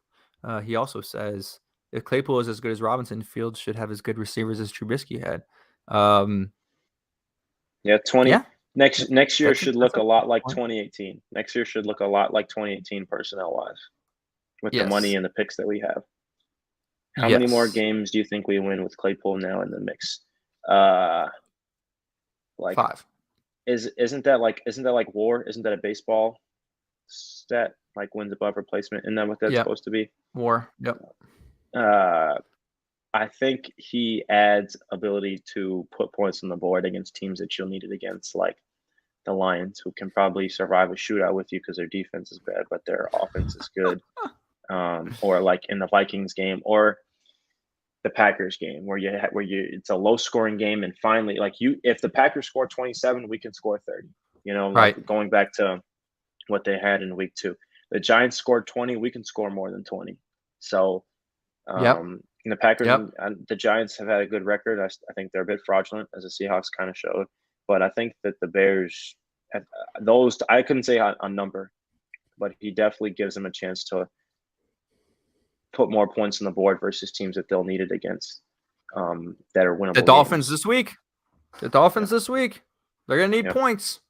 He also says if Claypool is as good as Robinson, Fields should have as good receivers as Trubisky had. 20. Yeah. Next year should look a lot like 2018. Next year should look a lot like 2018 personnel-wise, with the money and the picks that we have. How many more games do you think we win with Claypool now in the mix? 5. Isn't that like WAR? Isn't that a baseball stat? Like wins above replacement? Isn't that what that's supposed to be? WAR. Yep. I think he adds ability to put points on the board against teams that you'll need it against, like the Lions, who can probably survive a shootout with you because their defense is bad, but their offense is good. Or like in the Vikings game or the Packers game, where it's a low scoring game, and finally, if the Packers score 27, we can score 30. Like going back to what they had in week 2. The Giants scored 20, we can score more than 20. So, the Packers and the Giants have had a good record. I think they're a bit fraudulent, as the Seahawks kind of showed. But I think that the Bears, I couldn't say a number, but he definitely gives them a chance to put more points on the board versus teams that they'll need it against, that are winnable. The Dolphins this week. They're going to need points.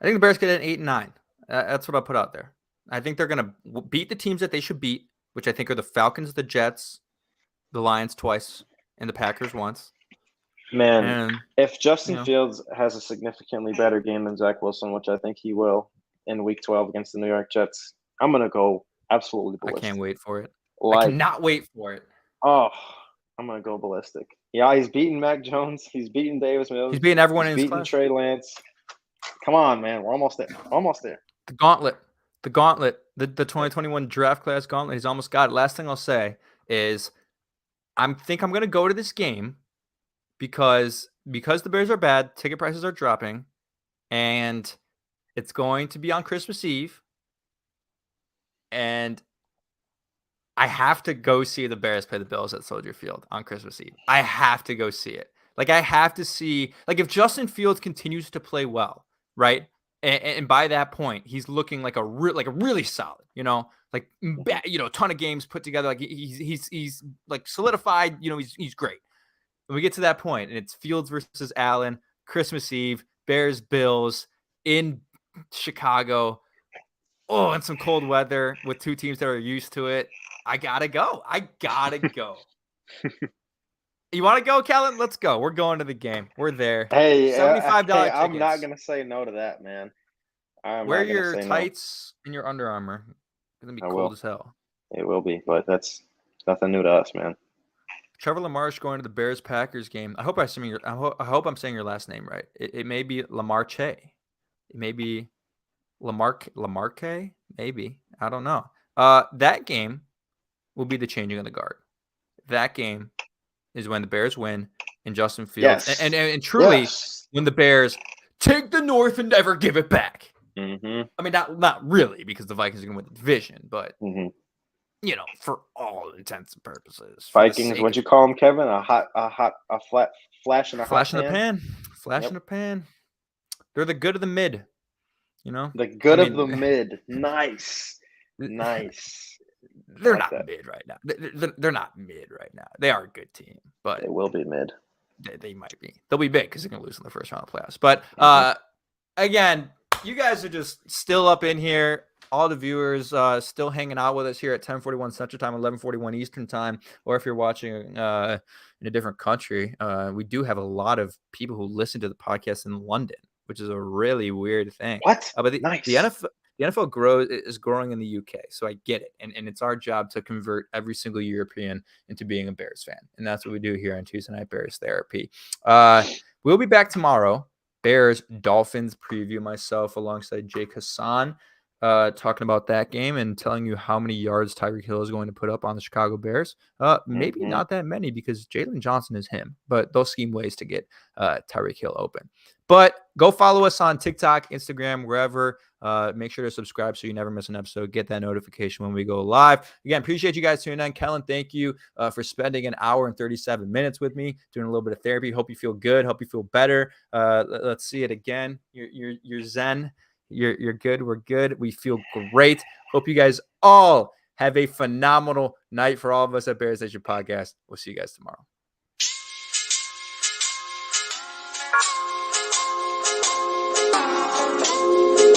I think the Bears get an 8-9. That's what I'll put out there. I think they're going to beat the teams that they should beat, which I think are the Falcons, the Jets, the Lions twice, and the Packers once. Man, and if Justin Fields has a significantly better game than Zach Wilson, which I think he will in Week 12 against the New York Jets, I'm going to go absolutely ballistic. I can't wait for it. I cannot wait for it. Oh, I'm going to go ballistic. Yeah, he's beating Mac Jones. He's beating Davis Mills. He's beating everyone in his class. He's beating Trey Lance. Come on, man. We're almost there. Almost there. The gauntlet. The 2021 draft class gauntlet. He's almost got it. Last thing I'll say is I think I'm going to go to this game because the Bears are bad, ticket prices are dropping, and it's going to be on Christmas Eve. And I have to go see the Bears play the Bills at Soldier Field on Christmas Eve. I have to go see it. Like, I have to see, like, if Justin Fields continues to play well, right? And by that point, he's looking like a really solid, like, ton of games put together. Like, he's like solidified, he's great. When we get to that point, and it's Fields versus Allen, Christmas Eve, Bears, Bills in Chicago. Oh, and some cold weather with two teams that are used to it. I gotta go. You want to go, Kellyn? Let's go. We're going to the game. We're there. Hey, $75 tickets. I'm not gonna say no to that, man. Wear your tights and your Under Armour. It's gonna be cold as hell. It will be, but that's nothing new to us, man. Trevor Lamarche going to the Bears-Packers game. I hope I'm saying your last name right. It may be Lamarche. It may be Lamarque. Maybe, I don't know. That game will be the changing of the guard. That game is when the Bears win and Justin Fields and truly when the Bears take the North and never give it back. Mm-hmm. I mean, not really, because the Vikings are going to win the division, but for all intents and purposes, Vikings. What'd you call them, Kevin? A flash in a pan. Flash in a pan. They're the good of the mid. The good of the mid. Nice. They're not mid right now. They're not mid right now. They are a good team, but they will be mid. They might be. They'll be big because they're going to lose in the first round of playoffs. But again, you guys are just still up in here. All the viewers still hanging out with us here at 10:41 Central Time, 11:41 Eastern Time, or if you're watching in a different country, we do have a lot of people who listen to the podcast in London, which is a really weird thing. What? But nice. The NFL is growing in the UK, so I get it, and it's our job to convert every single European into being a Bears fan, and that's what we do here on Tuesday Night Bears Therapy. We'll be back tomorrow. Bears Dolphins preview, myself alongside Jake Hassan, talking about that game and telling you how many yards Tyreek Hill is going to put up on the Chicago Bears. Maybe not that many because Jalen Johnson is him, but they'll scheme ways to get Tyreek Hill open. But go follow us on TikTok, Instagram, wherever. Make sure to subscribe so you never miss an episode. Get that notification when we go live. Again, appreciate you guys tuning in. Kellyn, thank you for spending an hour and 37 minutes with me, doing a little bit of therapy. Hope you feel good. Hope you feel better. Let's see it again. You're zen. You're good. We're good. We feel great. Hope you guys all have a phenomenal night. For all of us at Bears Nation Podcast, we'll see you guys tomorrow.